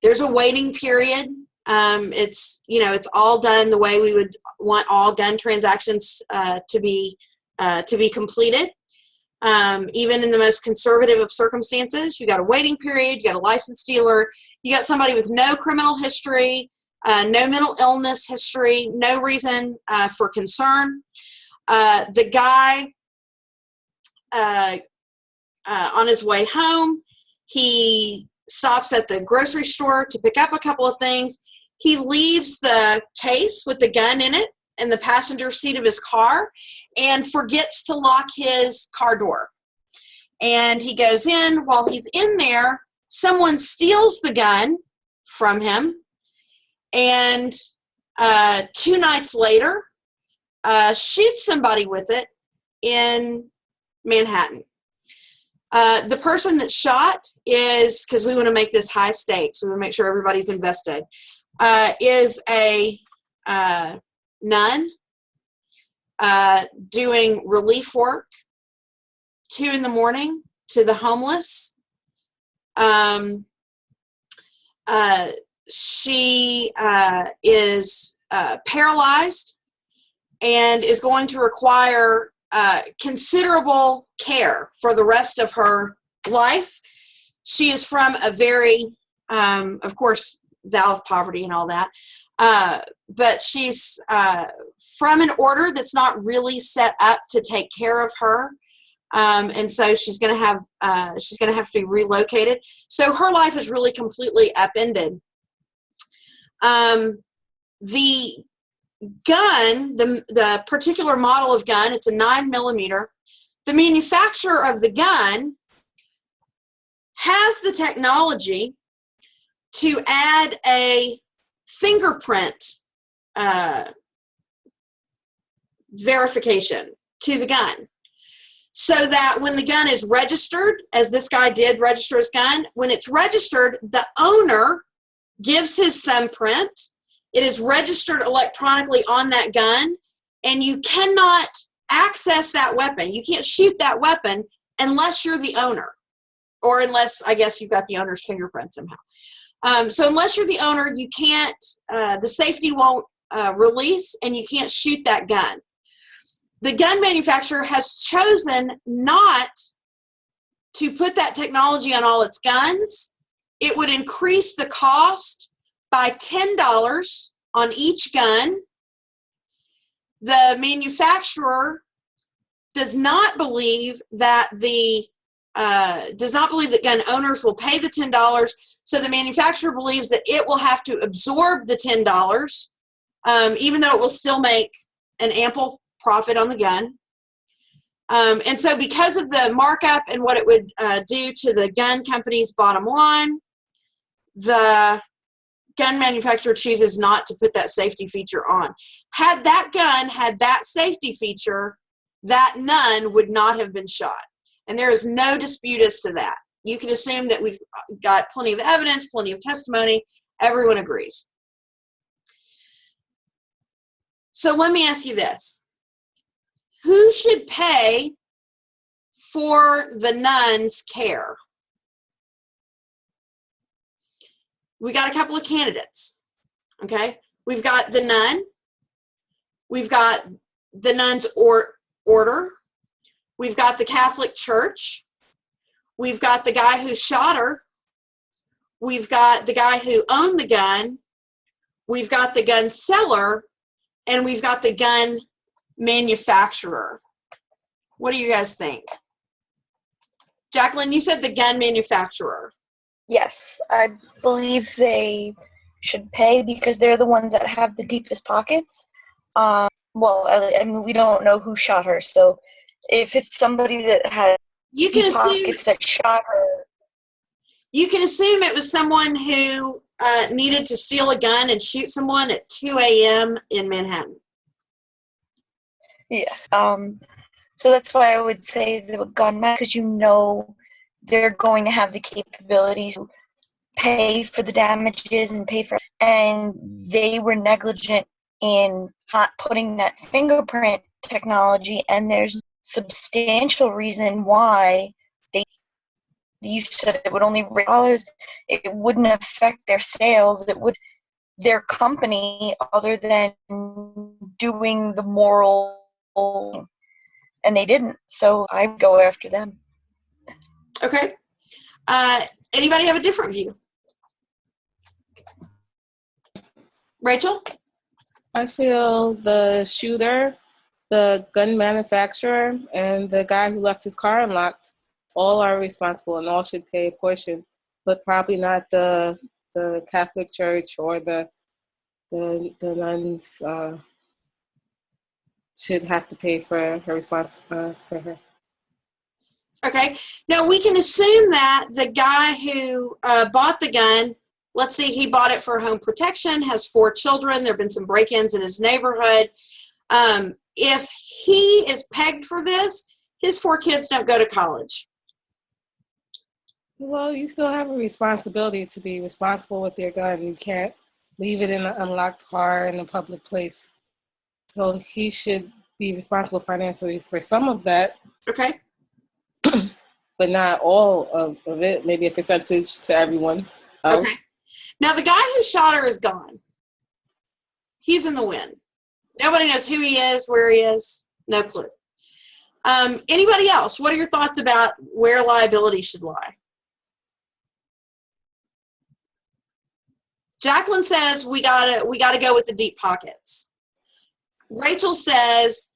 There's a waiting period. It's all done the way we would want all gun transactions to be completed. Even in the most conservative of circumstances, you got a waiting period, you got a licensed dealer, you got somebody with no criminal history, no mental illness history, no reason for concern. The guy, on his way home, he stops at the grocery store to pick up a couple of things. He leaves the case with the gun in it in the passenger seat of his car and forgets to lock his car door. And he goes in. While he's in there, someone steals the gun from him. And 2 nights later, shoots somebody with it in Manhattan. The person that shot is, because we want to make this high stakes, we want to make sure everybody's invested, is a nun doing relief work 2 a.m. to the homeless. She is paralyzed and is going to require considerable care for the rest of her life. She is from a very, of course, vow of poverty and all that, but she's from an order that's not really set up to take care of her, and so she's going to have to be relocated. So her life is really completely upended. The gun, the particular model of gun, it's a 9mm. The manufacturer of the gun has the technology to add a fingerprint verification to the gun, so that when the gun is registered, as this guy did register his gun, when it's registered, the owner gives his thumbprint. It is registered electronically on that gun, and you cannot access that weapon. You can't shoot that weapon unless you're the owner, or unless, I guess, you've got the owner's fingerprint somehow. So unless you're the owner, you can't, the safety won't release, and you can't shoot that gun. The gun manufacturer has chosen not to put that technology on all its guns. It would increase the cost by $10 on each gun. The manufacturer does not believe that gun owners will pay the $10. So the manufacturer believes that it will have to absorb the $10, even though it will still make an ample profit on the gun. And so because of the markup and what it would do to the gun company's bottom line, the gun manufacturer chooses not to put that safety feature on. Had that gun had that safety feature, that nun would not have been shot. And there is no dispute as to that. You can assume that we've got plenty of evidence, plenty of testimony. Everyone agrees. So let me ask you this. Who should pay for the nun's care? We got a couple of candidates, okay? We've got the nun. We've got the nun's order. We've got the Catholic Church. We've got the guy who shot her. We've got the guy who owned the gun. We've got the gun seller. And we've got the gun manufacturer. What do you guys think? Jacqueline, you said the gun manufacturer. Yes, I believe they should pay because they're the ones that have the deepest pockets. Well, I mean, we don't know who shot her, so if it's somebody that has deep pockets that shot her, you can assume it was someone who needed to steal a gun and shoot someone at 2 a.m. in Manhattan. yes. So that's why I would say the gunman, because you know they're going to have the capabilities to pay for the damages and they were negligent in not putting that fingerprint technology, and there's substantial reason why you said it would only raise dollars. It wouldn't affect their sales. It would their company, other than doing the moral, and they didn't. So I'd go after them. Okay. Anybody have a different view? Rachel? I feel the shooter, the gun manufacturer, and the guy who left his car unlocked all are responsible and all should pay a portion, but probably not the Catholic Church or the nuns should have to pay for her for her. Okay. Now we can assume that the guy who bought the gun, let's see, he bought it for home protection, has 4 children. There have been some break-ins in his neighborhood. If he is pegged for this, his 4 kids don't go to college. Well, you still have a responsibility to be responsible with your gun. You can't leave it in an unlocked car in a public place. So he should be responsible financially for some of that. Okay. But not all of it, maybe a percentage to everyone else. Okay. Now, the guy who shot her is gone. He's in the wind. Nobody knows who he is, where he is. No clue. Anybody else? What are your thoughts about where liability should lie? Jacqueline says we gotta go with the deep pockets. Rachel says,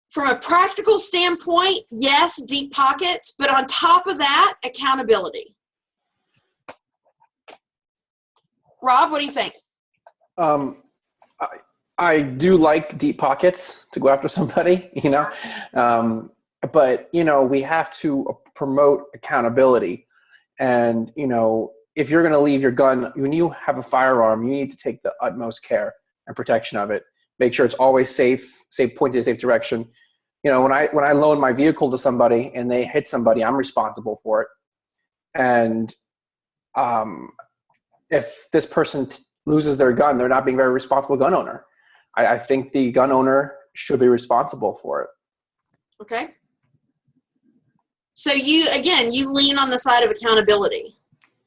from a practical standpoint, yes, deep pockets, but on top of that, accountability. Rob, what do you think? I do like deep pockets to go after somebody, you know, but, you know, we have to promote accountability. And, you know, if you're going to leave your gun, when you have a firearm, you need to take the utmost care and protection of it. Make sure it's always safe, pointed in a safe direction. You know, when I loan my vehicle to somebody and they hit somebody, I'm responsible for it. And if this person loses their gun, they're not being a very responsible gun owner. I think the gun owner should be responsible for it. Okay. So you lean on the side of accountability.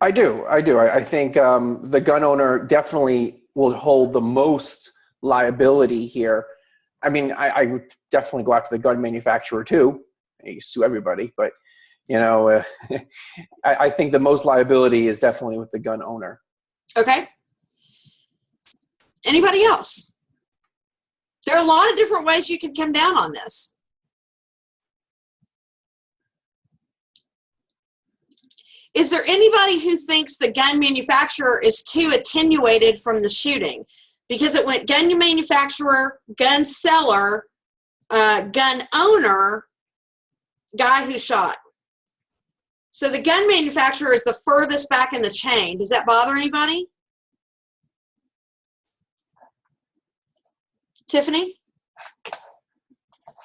I do. I think the gun owner definitely will hold the most liability here. I mean, I would definitely go after the gun manufacturer too. You sue everybody, but you know, I think the most liability is definitely with the gun owner. Okay. Anybody else? There are a lot of different ways you can come down on this. Is there anybody who thinks the gun manufacturer is too attenuated from the shooting? Because it went gun manufacturer, gun seller, gun owner, guy who shot. So the gun manufacturer is the furthest back in the chain. Does that bother anybody? Tiffany?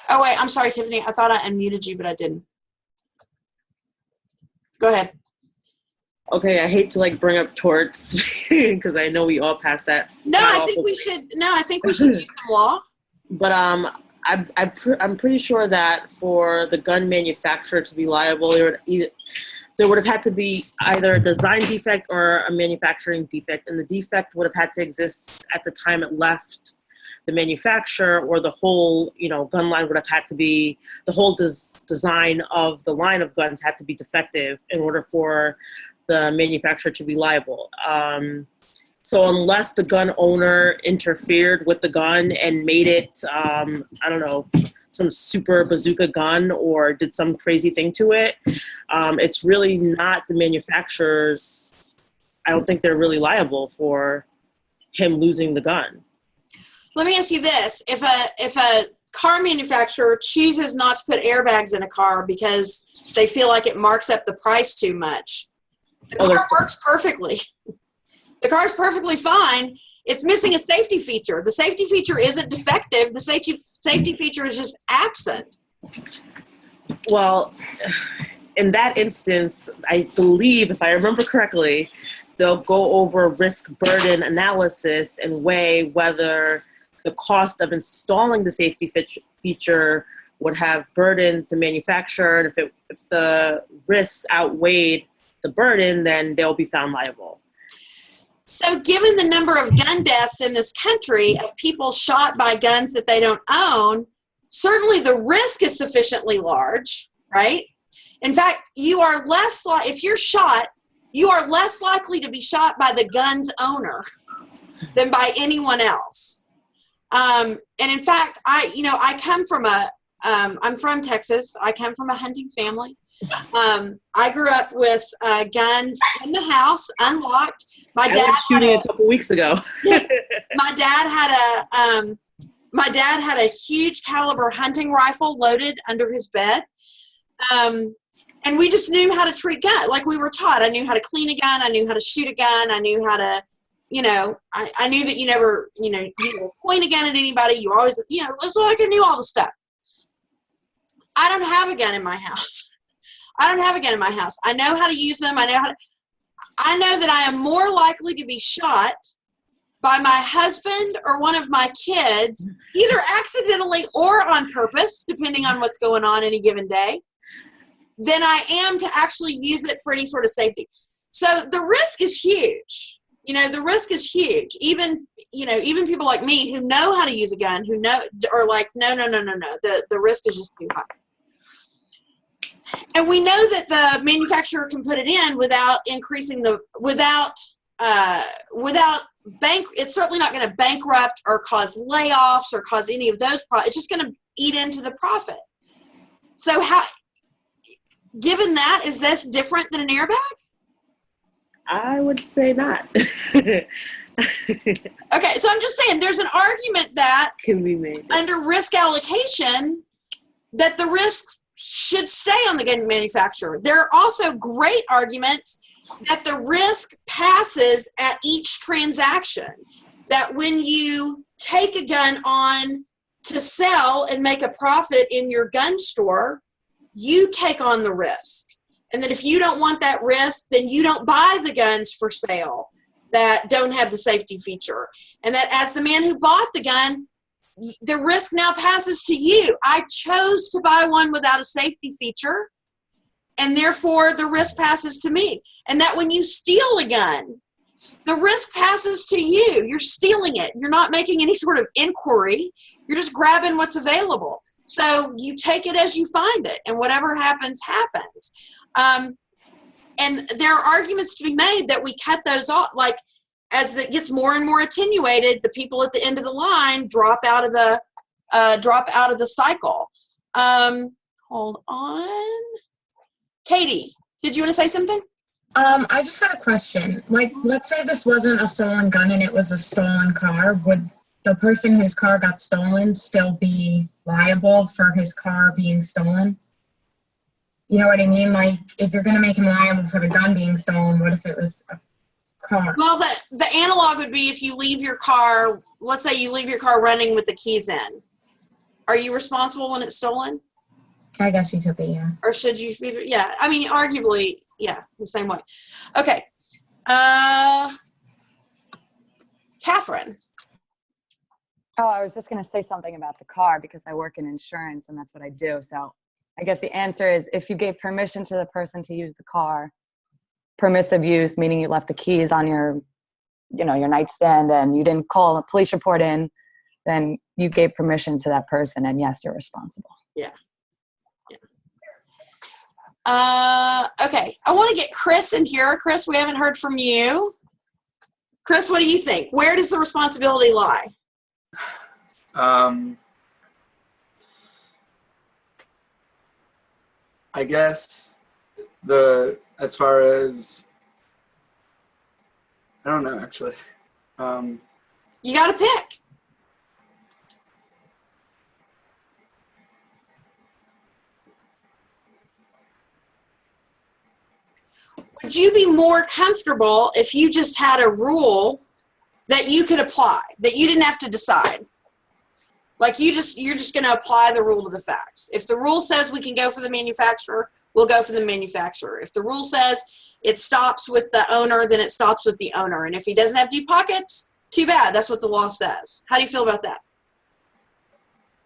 Oh, wait, I'm sorry, Tiffany. I thought I unmuted you, but I didn't. Go ahead. Okay, I hate to like bring up torts because I know we all passed that. No, I think we should. No, I think we should use some law. But I'm pretty sure that for the gun manufacturer to be liable, there would have had to be either a design defect or a manufacturing defect, and the defect would have had to exist at the time it left the manufacturer, or the whole, gun line would have had to be, the whole design of the line of guns had to be defective in order for the manufacturer to be liable. So unless the gun owner interfered with the gun and made it, I don't know, some super bazooka gun or did some crazy thing to it, it's really not the manufacturers. I don't think they're really liable for him losing the gun. Let me ask you this. If a car manufacturer chooses not to put airbags in a car because they feel like it marks up the price too much, the car works perfectly. The car's perfectly fine. It's missing a safety feature. The safety feature isn't defective. The safety feature is just absent. Well, in that instance, I believe, if I remember correctly, they'll go over risk-burden analysis and weigh whether the cost of installing the safety feature would have burdened the manufacturer, and if the risks outweighed the burden, then they'll be found liable. So given the number of gun deaths in this country of people shot by guns that they don't own, certainly the risk is sufficiently large, right? In fact, if you're shot, you are less likely to be shot by the gun's owner than by anyone else. And in fact, I come from I'm from Texas. I come from a hunting family. I grew up with guns in the house, unlocked. My dad was shooting a couple weeks ago. My dad had a huge caliber hunting rifle loaded under his bed. And we just knew how to treat guns. Like we were taught. I knew how to clean a gun. I knew how to shoot a gun. I knew how to, I knew that you never point a gun at anybody. You always, so like I knew all the stuff. I don't have a gun in my house. I know how to use them. I know that I am more likely to be shot by my husband or one of my kids, either accidentally or on purpose, depending on what's going on any given day, than I am to actually use it for any sort of safety. So the risk is huge. The risk is huge. Even people like me who know how to use a gun, who know, are like, no. The risk is just too high. And we know that the manufacturer can put it in without increasing it's certainly not going to bankrupt or cause layoffs or cause any of those it's just going to eat into the profit. So given that, is this different than an airbag? I would say not. Okay, so I'm just saying there's an argument that can be made under risk allocation that the risk should stay on the gun manufacturer. There are also great arguments that the risk passes at each transaction. That when you take a gun on to sell and make a profit in your gun store, you take on the risk. And that if you don't want that risk, then you don't buy the guns for sale that don't have the safety feature. And that as the man who bought the gun, the risk now passes to you. I chose to buy one without a safety feature, and therefore the risk passes to me. And that when you steal a gun, the risk passes to you. You're stealing it. You're not making any sort of inquiry. You're just grabbing what's available. So you take it as you find it, and whatever happens, happens. And there are arguments to be made that we cut those off. Like, as it gets more and more attenuated, the people at the end of the line drop out of the cycle. Hold on. Katie, did you want to say something? I just had a question. Like, let's say this wasn't a stolen gun and it was a stolen car. Would the person whose car got stolen still be liable for his car being stolen? You know what I mean? Like, if you're going to make him liable for the gun being stolen, what if it was a car? Well, the analog would be if you leave your car, let's say you leave your car running with the keys in. Are you responsible when it's stolen? I guess you could be, yeah. Or should you be? Yeah. I mean, arguably, yeah, the same way. Okay. Catherine. Oh, I was just going to say something about the car because I work in insurance and that's what I do. So I guess the answer is if you gave permission to the person to use the car, permissive use, meaning you left the keys on your nightstand and you didn't call a police report in, then you gave permission to that person and yes, you're responsible. Yeah. Okay. I want to get Chris in here. Chris, we haven't heard from you. Chris, what do you think? Where does the responsibility lie? I guess as far as, I don't know, actually. You got to pick. Would you be more comfortable if you just had a rule that you could apply, that you didn't have to decide? Like you're just going to apply the rule to the facts. If the rule says we can go for the manufacturer, we'll go for the manufacturer. If the rule says it stops with the owner, then it stops with the owner. And if he doesn't have deep pockets, too bad. That's what the law says. How do you feel about that?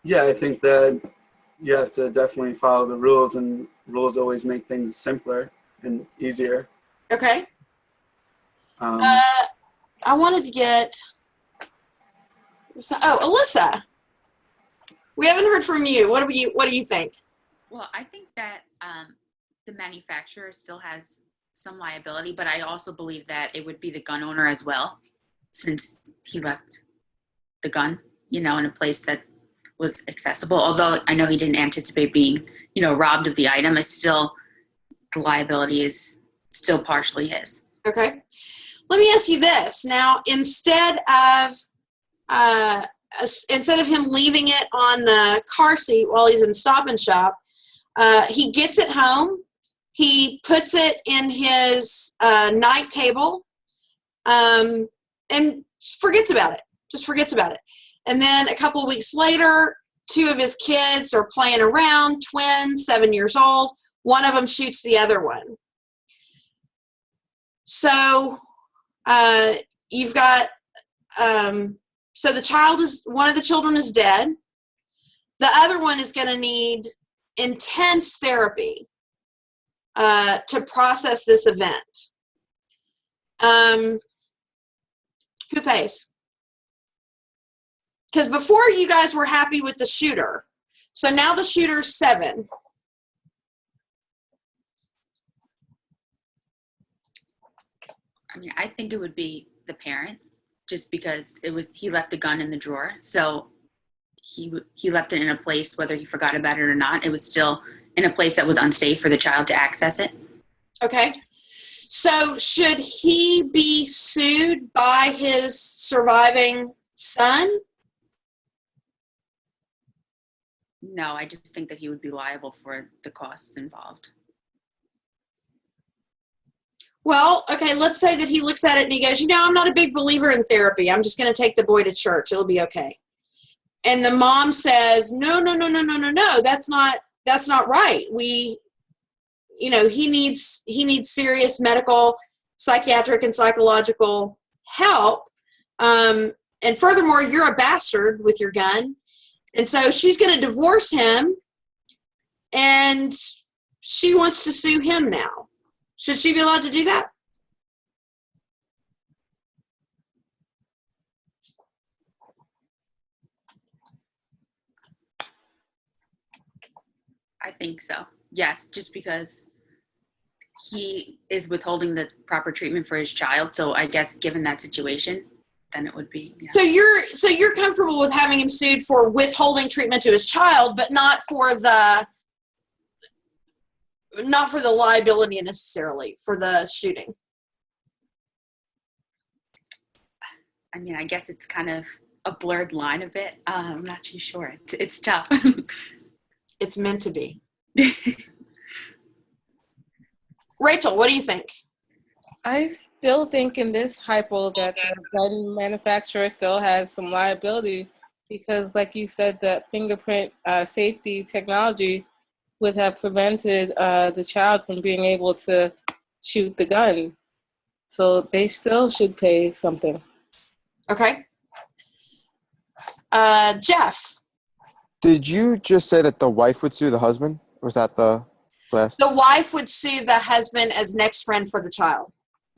Yeah, I think that you have to definitely follow the rules, and rules always make things simpler and easier. Okay. I wanted to get, Alyssa. We haven't heard from you. What do you think? Well, I think that the manufacturer still has some liability, but I also believe that it would be the gun owner as well, since he left the gun, in a place that was accessible. Although I know he didn't anticipate being, robbed of the item, it's still, the liability is still partially his. Okay. Let me ask you this. Now, instead of him leaving it on the car seat while he's in Stop and Shop, he gets it home. He puts it in his night table and forgets about it. Just forgets about it. And then a couple of weeks later, 2 of his kids are playing around, twins, 7 years old. One of them shoots the other one. So you've got, so one of the children is dead. The other one is going to need intense therapy to process this event. Who pays? Because before you guys were happy with the shooter. So now the shooter's 7. I mean, I think it would be the parent, just because he left the gun in the drawer. So he left it in a place, whether he forgot about it or not, it was still in a place that was unsafe for the child to access it. Okay. So should he be sued by his surviving son? No, I just think that he would be liable for the costs involved. Well, okay, let's say that he looks at it and he goes, I'm not a big believer in therapy. I'm just going to take the boy to church. It'll be okay. And the mom says, no, that's not right. He needs serious medical, psychiatric, and psychological help. And furthermore, you're a bastard with your gun. And so she's going to divorce him, and she wants to sue him now. Should she be allowed to do that? I think so. Yes, just because he is withholding the proper treatment for his child. So I guess given that situation, then it would be. Yeah. So you're comfortable with having him sued for withholding treatment to his child, but not for the liability necessarily for the shooting. I mean, I guess it's kind of a blurred line a bit. I'm not too sure. It's tough. It's meant to be. Rachel, what do you think? I still think in this hypo that the gun manufacturer still has some liability because, like you said, the fingerprint safety technology would have prevented the child from being able to shoot the gun. So they still should pay something. Okay. Jeff. Did you just say that the wife would sue the husband? Was that the last? The wife would sue the husband as next friend for the child.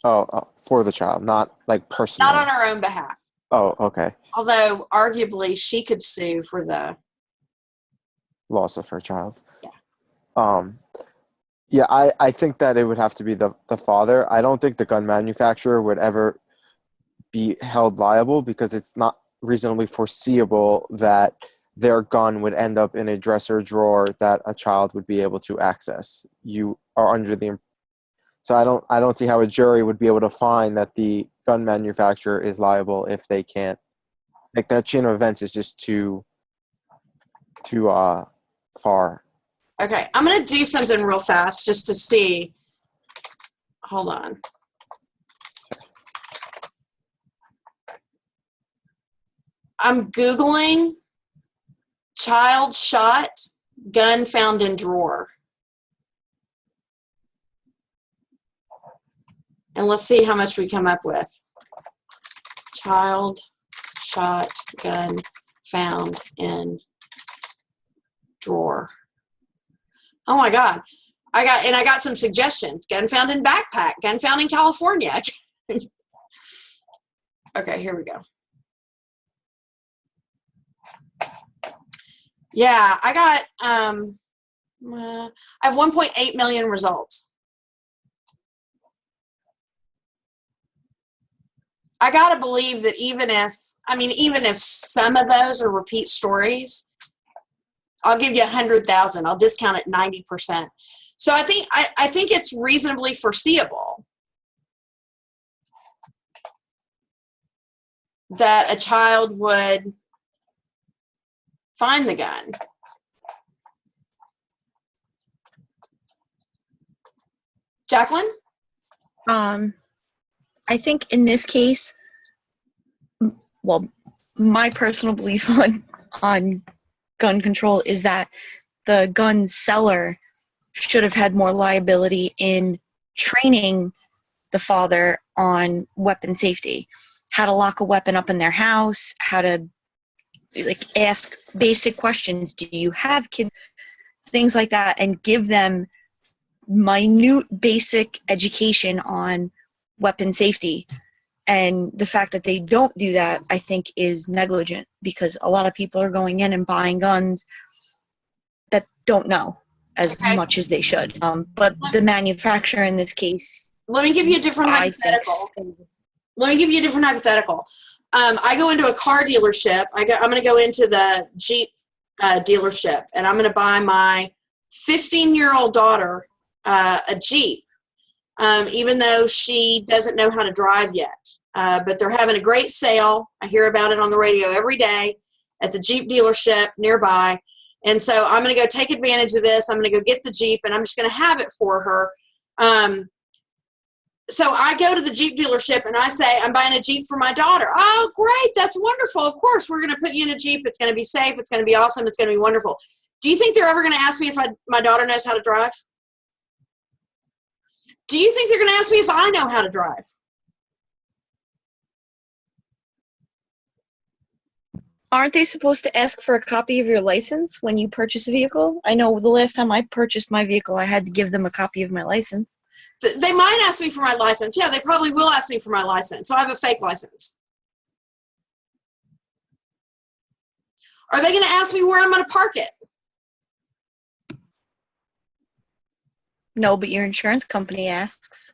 Oh, for the child, not like personally. Not on her own behalf. Oh, okay. Although arguably she could sue for the Loss of her child. Yeah. Yeah, I think that it would have to be the father. I don't think the gun manufacturer would ever be held liable because it's not reasonably foreseeable that their gun would end up in a dresser drawer that a child would be able to access. You are under the so I don't see how a jury would be able to find that the gun manufacturer is liable if they can't. Like that chain of events is just too far. Okay, I'm going to do something real fast just to see. Hold on. I'm Googling child shot, gun found in drawer. And let's see how much we come up with. Child shot, gun found in drawer. Oh my God. I got some suggestions. Gun found in backpack, gun found in California. Okay, here we go. Yeah, I have 1.8 million results. I gotta believe that even if some of those are repeat stories, I'll give you 100,000. I'll discount it 90%. So I think it's reasonably foreseeable that a child would find the gun. Jacqueline? I think in this case, well, my personal belief on gun control is that the gun seller should have had more liability in training the father on weapon safety, how to lock a weapon up in their house, how to ask basic questions. Do you have kids? Things like that, and give them minute basic education on weapon safety. And the fact that they don't do that, I think, is negligent because a lot of people are going in and buying guns that don't know as much as they should. But the manufacturer in this case, let me give you a different hypothetical. I go into a car dealership. I'm going to go into the Jeep dealership, and I'm going to buy my 15-year-old daughter a Jeep, even though she doesn't know how to drive yet. But they're having a great sale. I hear about it on the radio every day at the Jeep dealership nearby. And so I'm going to go take advantage of this. I'm going to go get the Jeep, and I'm just going to have it for her. So I go to the Jeep dealership, and I say, I'm buying a Jeep for my daughter. Oh, great. That's wonderful. Of course, we're going to put you in a Jeep. It's going to be safe. It's going to be awesome. It's going to be wonderful. Do you think they're ever going to ask me if my daughter knows how to drive? Do you think they're going to ask me if I know how to drive? aren't they supposed to ask for a copy of your license when you purchase a vehicle? I know the last time I purchased my vehicle, I had to give them a copy of my license. They might ask me for my license. Yeah, they probably will ask me for my license. So I have a fake license. Are they going to ask me where I'm going to park it? No, but your insurance company asks.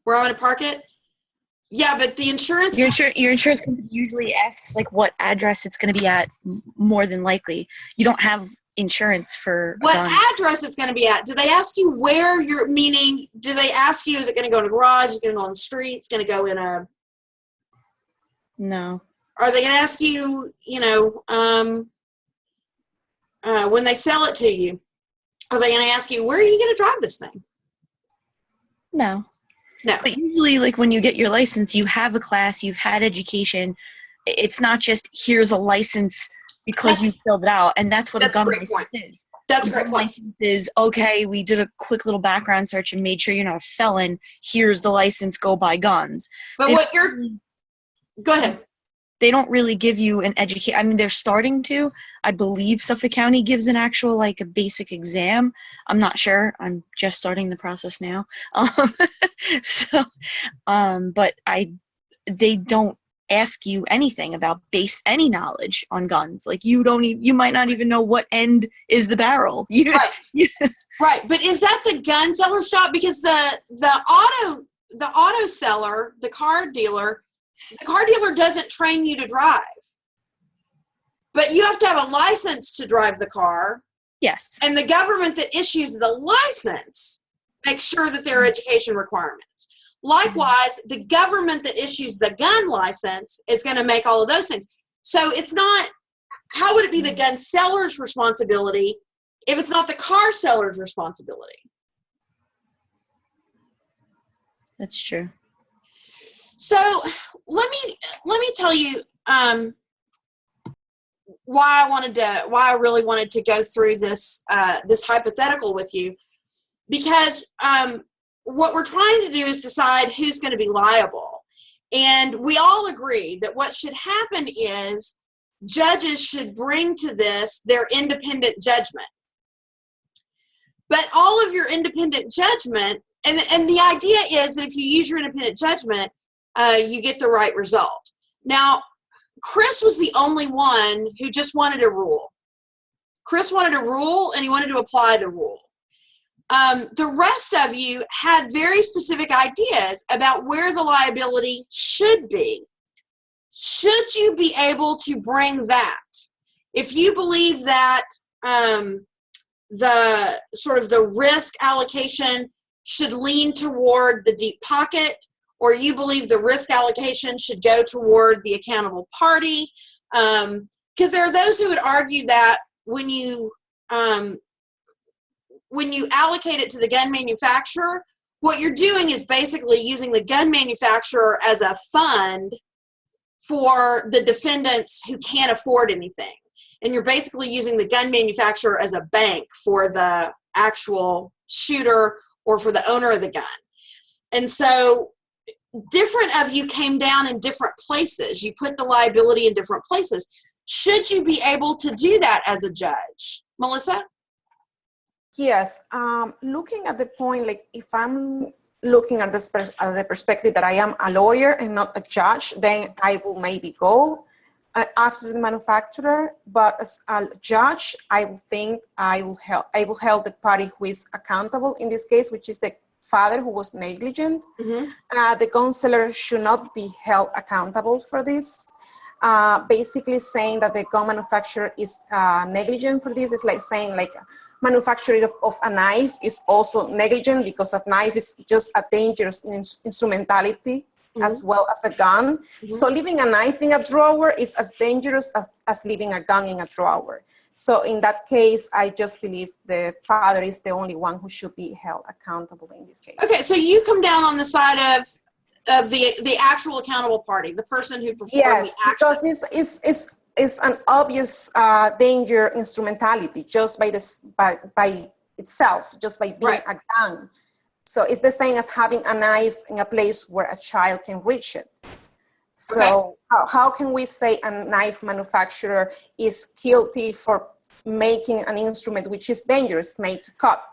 Where I'm going to park it? Yeah, but the insurance... Your insurance company usually asks, like, what address it's going to be at, more than likely. You don't have insurance for... What address it's going to be at? Do they ask you where you're... Meaning, do they ask you, is it going to go in a garage? Is it going to go on the street? It's going to go in a... No. Are they going to ask you, when they sell it to you, are they going to ask you, where are you going to drive this thing? No. No. But usually, like, when you get your license, you have a class, you've had education. It's not just, here's a license because you filled it out, and that's what a gun license is. That's a great point. License is, okay, we did a quick little background search and made sure you're not a felon. Here's the license, go buy guns. But go ahead. They don't really give you an education. I mean, they're starting to. I believe Suffolk County gives an actual, like, a basic exam. I'm not sure. I'm just starting the process now. But they don't ask you anything about any knowledge on guns. Like, you might not even know what end is the barrel. Right. Right. But is that the gun seller's job? Because the auto seller, the car dealer doesn't train you to drive. But you have to have a license to drive the car. Yes. And the government that issues the license makes sure that there are education requirements. Likewise, the government that issues the gun license is going to make all of those things. So it's not, how would it be the gun seller's responsibility if it's not the car seller's responsibility? That's true. So let me tell you why I really wanted to go through this hypothetical with you, because what we're trying to do is decide who's going to be liable, and we all agree that what should happen is judges should bring to this their independent judgment. But all of your independent judgment, and the idea is that if you use your independent judgment, you get the right result. Now, Chris was the only one who just wanted a rule. Chris wanted a rule, and he wanted to apply the rule. The rest of you had very specific ideas about where the liability should be. Should you be able to bring that? If you believe that the risk allocation should lean toward the deep pocket, or you believe the risk allocation should go toward the accountable party, because there are those who would argue that when you allocate it to the gun manufacturer, what you're doing is basically using the gun manufacturer as a fund for the defendants who can't afford anything. And you're basically using the gun manufacturer as a bank for the actual shooter or for the owner of the gun. And so different of you came down in different places. You put the liability in different places. Should you be able to do that as a judge? Melissa? Yes. Looking at the point, like if I'm looking at the perspective that I am a lawyer and not a judge, then I will maybe go after the manufacturer. But as a judge, I will think I will help the party who is accountable in this case, which is the father who was negligent. Mm-hmm. The gun seller should not be held accountable for this. Basically saying that the gun manufacturer is negligent for this is like saying like manufacturer of a knife is also negligent because a knife is just a dangerous instrumentality. Mm-hmm. As well as a gun. Mm-hmm. So leaving a knife in a drawer is as dangerous as leaving a gun in a drawer. So in that case, I just believe the father is the only one who should be held accountable in this case. Okay, so you come down on the side of the actual accountable party, the person who performed the action. Yes, because it's an obvious danger instrumentality just by itself, just by being a gun. So it's the same as having a knife in a place where a child can reach it. So how can we say a knife manufacturer is guilty for making an instrument which is dangerous, made to cut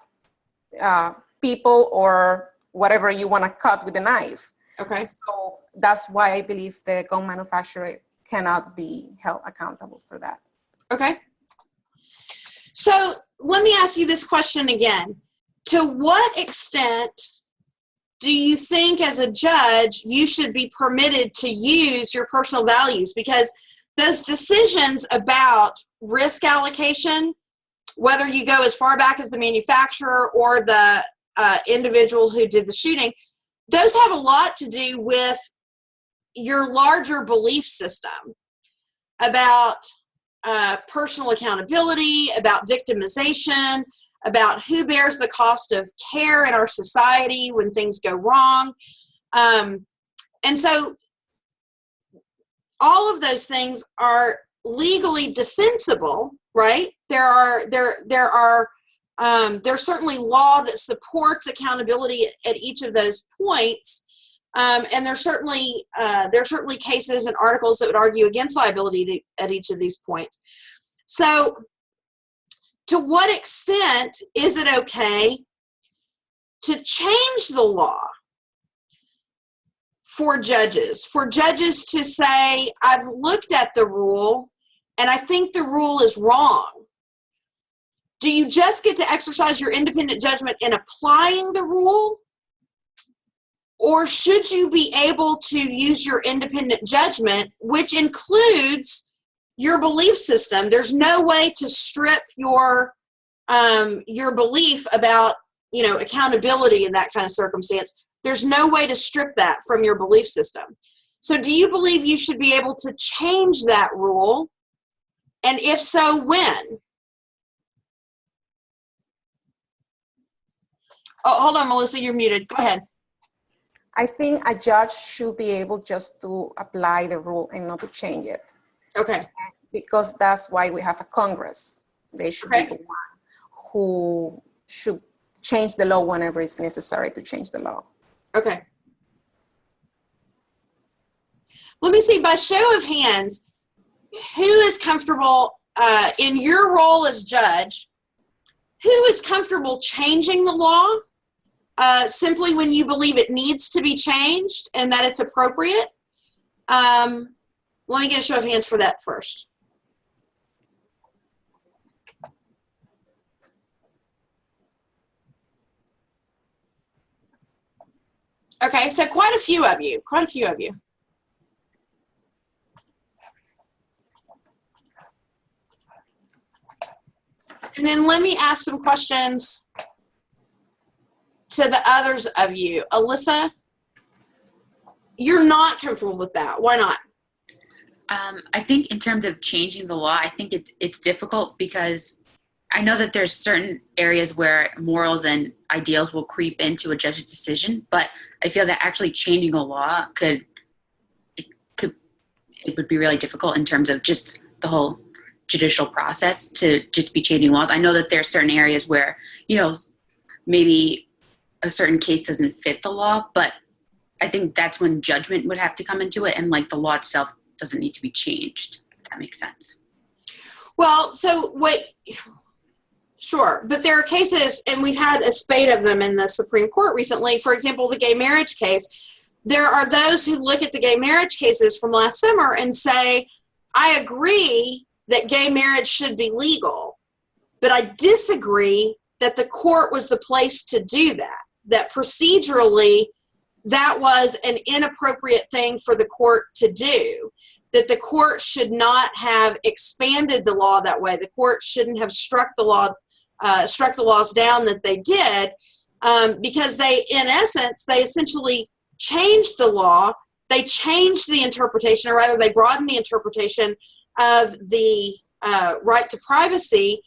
people or whatever you want to cut with a knife? Okay. So that's why I believe the gun manufacturer cannot be held accountable for that. Okay. So let me ask you this question again. To what extent do you think as a judge you should be permitted to use your personal values? Because those decisions about risk allocation, whether you go as far back as the manufacturer or the individual who did the shooting, those have a lot to do with your larger belief system about personal accountability, about victimization, about who bears the cost of care in our society when things go wrong. And so all of those things are legally defensible, right? There's certainly law that supports accountability at each of those points, and there's certainly cases and articles that would argue against liability at each of these points. So, to what extent is it okay to change the law for judges to say, I've looked at the rule and I think the rule is wrong? Do you just get to exercise your independent judgment in applying the rule? Or should you be able to use your independent judgment, which includes your belief system? There's no way to strip your belief about, accountability in that kind of circumstance. There's no way to strip that from your belief system. So do you believe you should be able to change that rule? And if so, when? Oh, hold on, Melissa, you're muted. Go ahead. I think a judge should be able just to apply the rule and not to change it. Okay. Because that's why we have a Congress. They should be the one who should change the law whenever it's necessary to change the law. Okay. Let me see, by show of hands, who is comfortable in your role as judge, who is comfortable changing the law simply when you believe it needs to be changed and that it's appropriate? Let me get a show of hands for that first. Okay, so quite a few of you. And then let me ask some questions to the others of you. Alyssa, you're not comfortable with that. Why not? I think in terms of changing the law, I think it's difficult because I know that there's certain areas where morals and ideals will creep into a judge's decision, but I feel that actually changing a law it would be really difficult in terms of just the whole judicial process to just be changing laws. I know that there are certain areas where, maybe a certain case doesn't fit the law, but I think that's when judgment would have to come into it, and like the law itself doesn't need to be changed, if that makes sense. Well, sure, but there are cases, and we've had a spate of them in the Supreme Court recently. For example, the gay marriage case. There are those who look at the gay marriage cases from last summer and say, I agree that gay marriage should be legal, but I disagree that the court was the place to do that, that procedurally that was an inappropriate thing for the court to do, that the court should not have expanded the law that way. The court shouldn't have struck the laws down that they did, because they essentially changed the law. They changed the interpretation, or rather they broadened the interpretation of the right to privacy.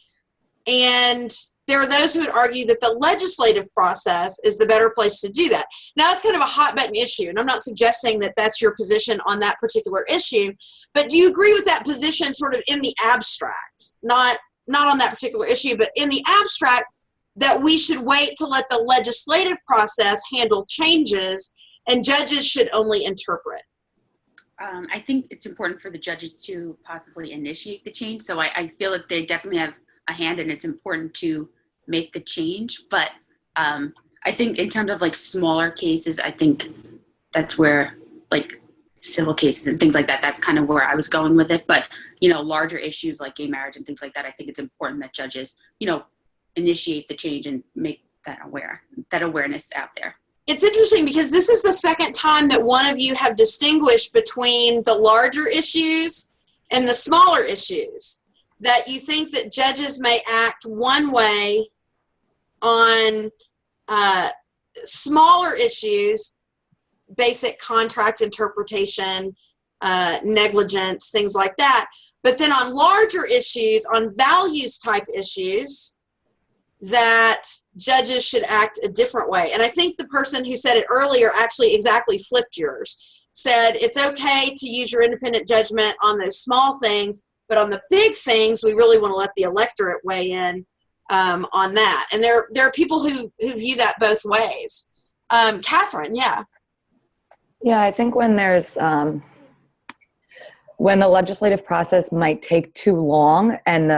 And there are those who would argue that the legislative process is the better place to do that. Now, it's kind of a hot button issue, and I'm not suggesting that that's your position on that particular issue, but do you agree with that position sort of in the abstract? Not on that particular issue, but in the abstract, that we should wait to let the legislative process handle changes and judges should only interpret? I think it's important for the judges to possibly initiate the change. So I feel that they definitely have a hand, and it's important to make the change. But I think in terms of like smaller cases, I think that's where like civil cases and things like that, that's kind of where I was going with it. But, larger issues like gay marriage and things like that, I think it's important that judges, initiate the change and make that awareness out there. It's interesting because this is the second time that one of you have distinguished between the larger issues and the smaller issues, that you think that judges may act one way on smaller issues, basic contract interpretation, negligence, things like that. But then on larger issues, on values type issues, that judges should act a different way. And I think the person who said it earlier actually exactly flipped yours. Said it's okay to use your independent judgment on those small things, But on the big things, we really want to let the electorate weigh in on that. And there are people who view that both ways. Catherine, yeah. Yeah, I think when there's when the legislative process might take too long and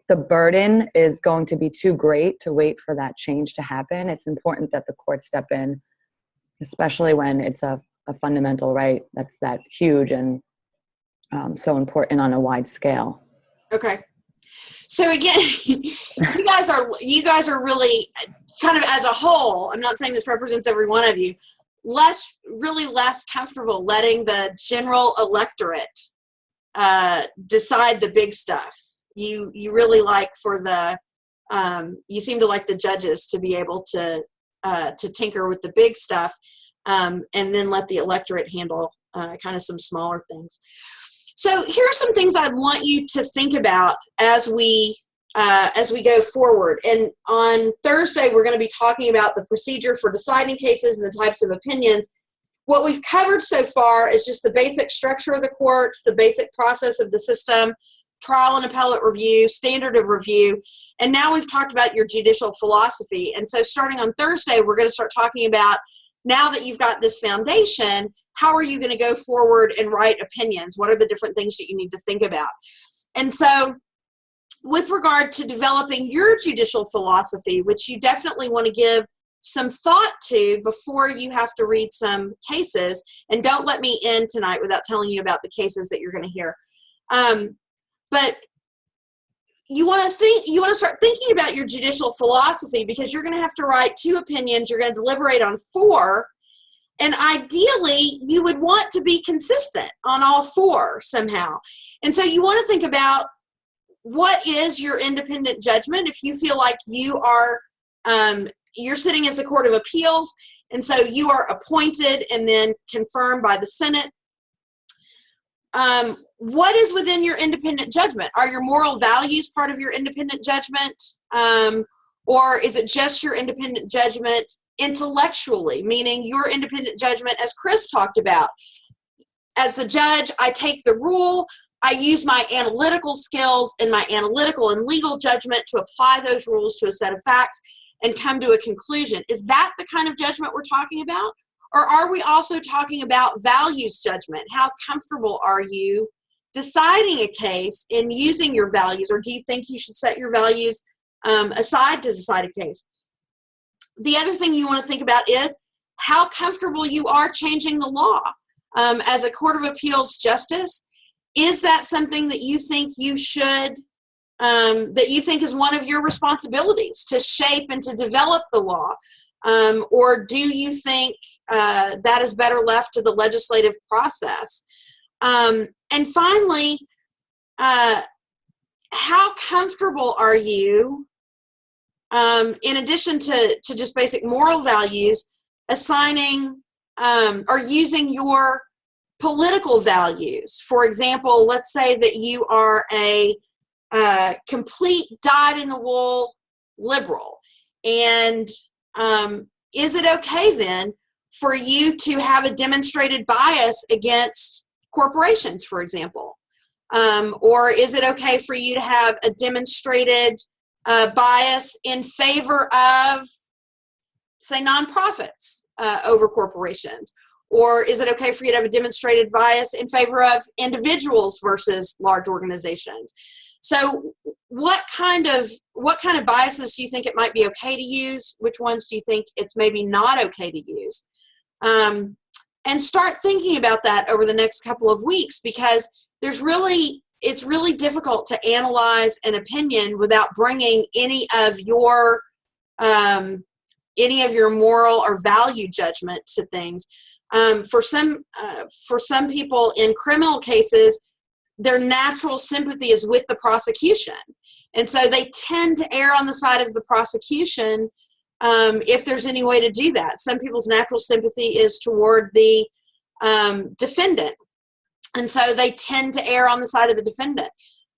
the burden is going to be too great to wait for that change to happen, it's important that the courts step in, especially when it's a fundamental right that's that huge and so important on a wide scale. Okay. So again, you guys are really kind of as a whole, I'm not saying this represents every one of you, really less comfortable letting the general electorate decide the big stuff. You really like you seem to like the judges to be able to tinker with the big stuff, and then let the electorate handle kind of some smaller things. So here are some things I'd want you to think about as we go forward. And on Thursday, we're going to be talking about the procedure for deciding cases and the types of opinions. What we've covered so far is just the basic structure of the courts, the basic process of the system, trial and appellate review, standard of review, and now we've talked about your judicial philosophy. And so starting on Thursday, we're going to start talking about, now that you've got this foundation, how are you going to go forward and write opinions? What are the different things that you need to think about? And so with regard to developing your judicial philosophy, which you definitely want to give some thought to before you have to read some cases, and don't let me end tonight without telling you about the cases that you're going to hear. But you want to start thinking about your judicial philosophy, because you're going to have to write 2 opinions. You're going to deliberate on 4. And ideally, you would want to be consistent on all 4 somehow. And so you want to think about, what is your independent judgment? If you feel like you are, you're sitting as the Court of Appeals, and so you are appointed and then confirmed by the Senate. What is within your independent judgment? Are your moral values part of your independent judgment? Or is it just your independent judgment intellectually, meaning your independent judgment, as Chris talked about? As the judge, I take the rule, I use my analytical skills and my analytical and legal judgment to apply those rules to a set of facts and come to a conclusion. Is that the kind of judgment we're talking about? Or are we also talking about values judgment? How comfortable are you deciding a case and using your values? Or do you think you should set your values aside to decide a case? The other thing you want to think about is how comfortable you are changing the law. As a Court of Appeals justice, is that something that you think you should, that you think is one of your responsibilities, to shape and to develop the law? Or do you think that is better left to the legislative process? And finally, how comfortable are you, in addition to just basic moral values, assigning or using your political values? For example, let's say that you are a complete dyed-in-the-wool liberal, and is it okay then for you to have a demonstrated bias against corporations, for example? Or is it okay for you to have a demonstrated bias in favor of, say, nonprofits over corporations? Or is it okay for you to have a demonstrated bias in favor of individuals versus large organizations? So what kind of biases do you think it might be okay to use? Which ones do you think it's maybe not okay to use? And start thinking about that over the next couple of weeks, because it's really difficult to analyze an opinion without bringing any of your moral or value judgment to things. For some people in criminal cases, their natural sympathy is with the prosecution, and so they tend to err on the side of the prosecution if there's any way to do that. Some people's natural sympathy is toward the defendant, and so they tend to err on the side of the defendant.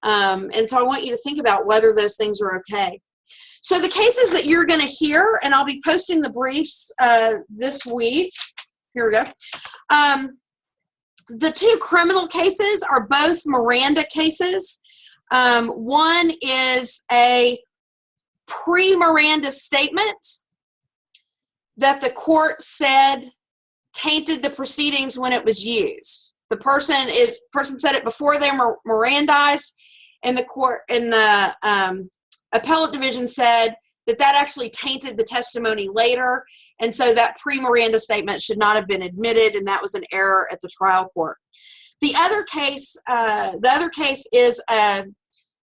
And so I want you to think about whether those things are okay. So the cases that you're going to hear, and I'll be posting the briefs this week. Here we go. The two criminal cases are both Miranda cases. One is a pre-Miranda statement that the court said tainted the proceedings when it was used. The person said it before they were Mirandized, and the court in the appellate division said that actually tainted the testimony later, and so that pre-Miranda statement should not have been admitted, and that was an error at the trial court. The other case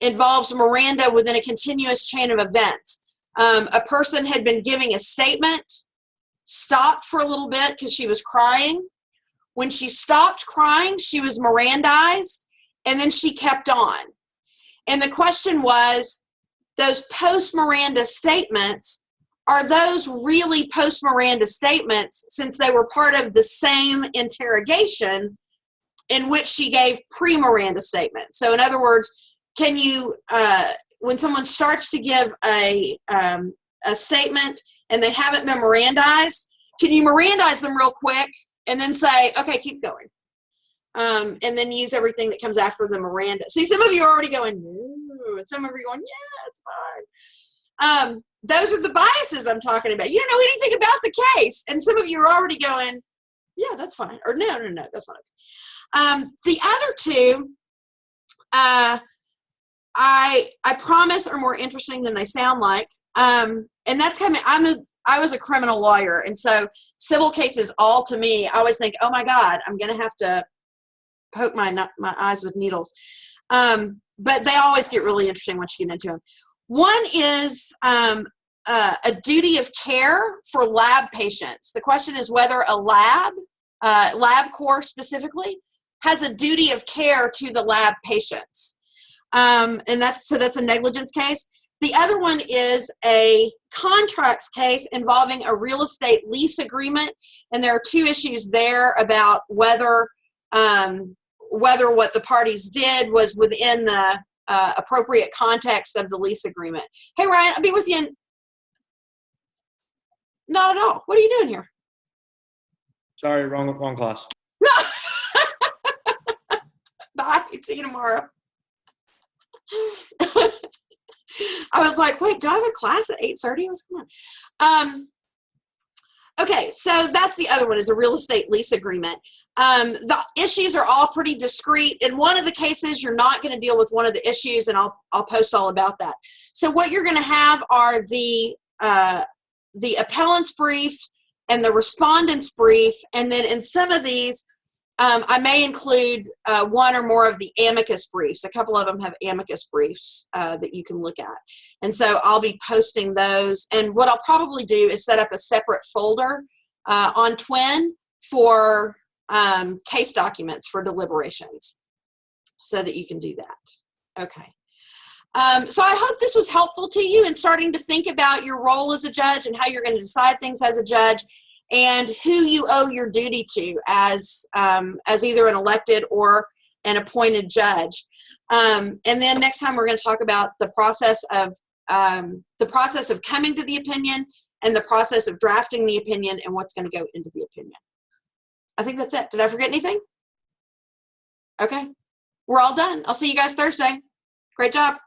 involves Miranda within a continuous chain of events. A person had been giving a statement, stopped for a little bit because she was crying. When she stopped crying, she was Mirandized, and then she kept on. And the question was, those post-Miranda statements, are those really post-Miranda statements since they were part of the same interrogation in which she gave pre-Miranda statements? So in other words, can you, when someone starts to give a statement and they haven't been Mirandized, can you Mirandize them real quick and then say, okay, keep going? And then use everything that comes after the Miranda. See, some of you are already going, no, and some of you are going, yeah, it's fine. Those are the biases I'm talking about. You don't know anything about the case, and some of you are already going, yeah, that's fine, or no, that's not okay. The other two, I promise are more interesting than they sound like, and that's coming. I was a criminal lawyer, and so civil cases, all to me, I always think, oh my God, I'm going to have to poke my eyes with needles. But they always get really interesting once you get into them. One is a duty of care for lab patients. The question is whether a LabCorp specifically, has a duty of care to the lab patients. And that's a negligence case. The other one is a contracts case involving a real estate lease agreement, and there are two issues there about whether what the parties did was within the appropriate context of the lease agreement. Hey, Ryan, I'll be with you in... Not at all. What are you doing here? Sorry, wrong class. Bye. See you tomorrow. I was like, wait, do I have a class at 8:30? What's going on? Okay, so that's the other one, is a real estate lease agreement. The issues are all pretty discrete. In one of the cases, you're not going to deal with one of the issues, and I'll post all about that. So what you're going to have are the appellant's brief and the respondent's brief, and then in some of these, I may include one or more of the amicus briefs. A couple of them have amicus briefs that you can look at. And so I'll be posting those. And what I'll probably do is set up a separate folder on Twin for case documents for deliberations so that you can do that. Okay. So I hope this was helpful to you in starting to think about your role as a judge and how you're going to decide things as a judge, and who you owe your duty to as either an elected or an appointed judge. And then next time we're going to talk about the process of coming to the opinion and the process of drafting the opinion and what's going to go into the opinion. I think that's it. Did I forget anything? Okay. We're all done. I'll see you guys Thursday. Great job.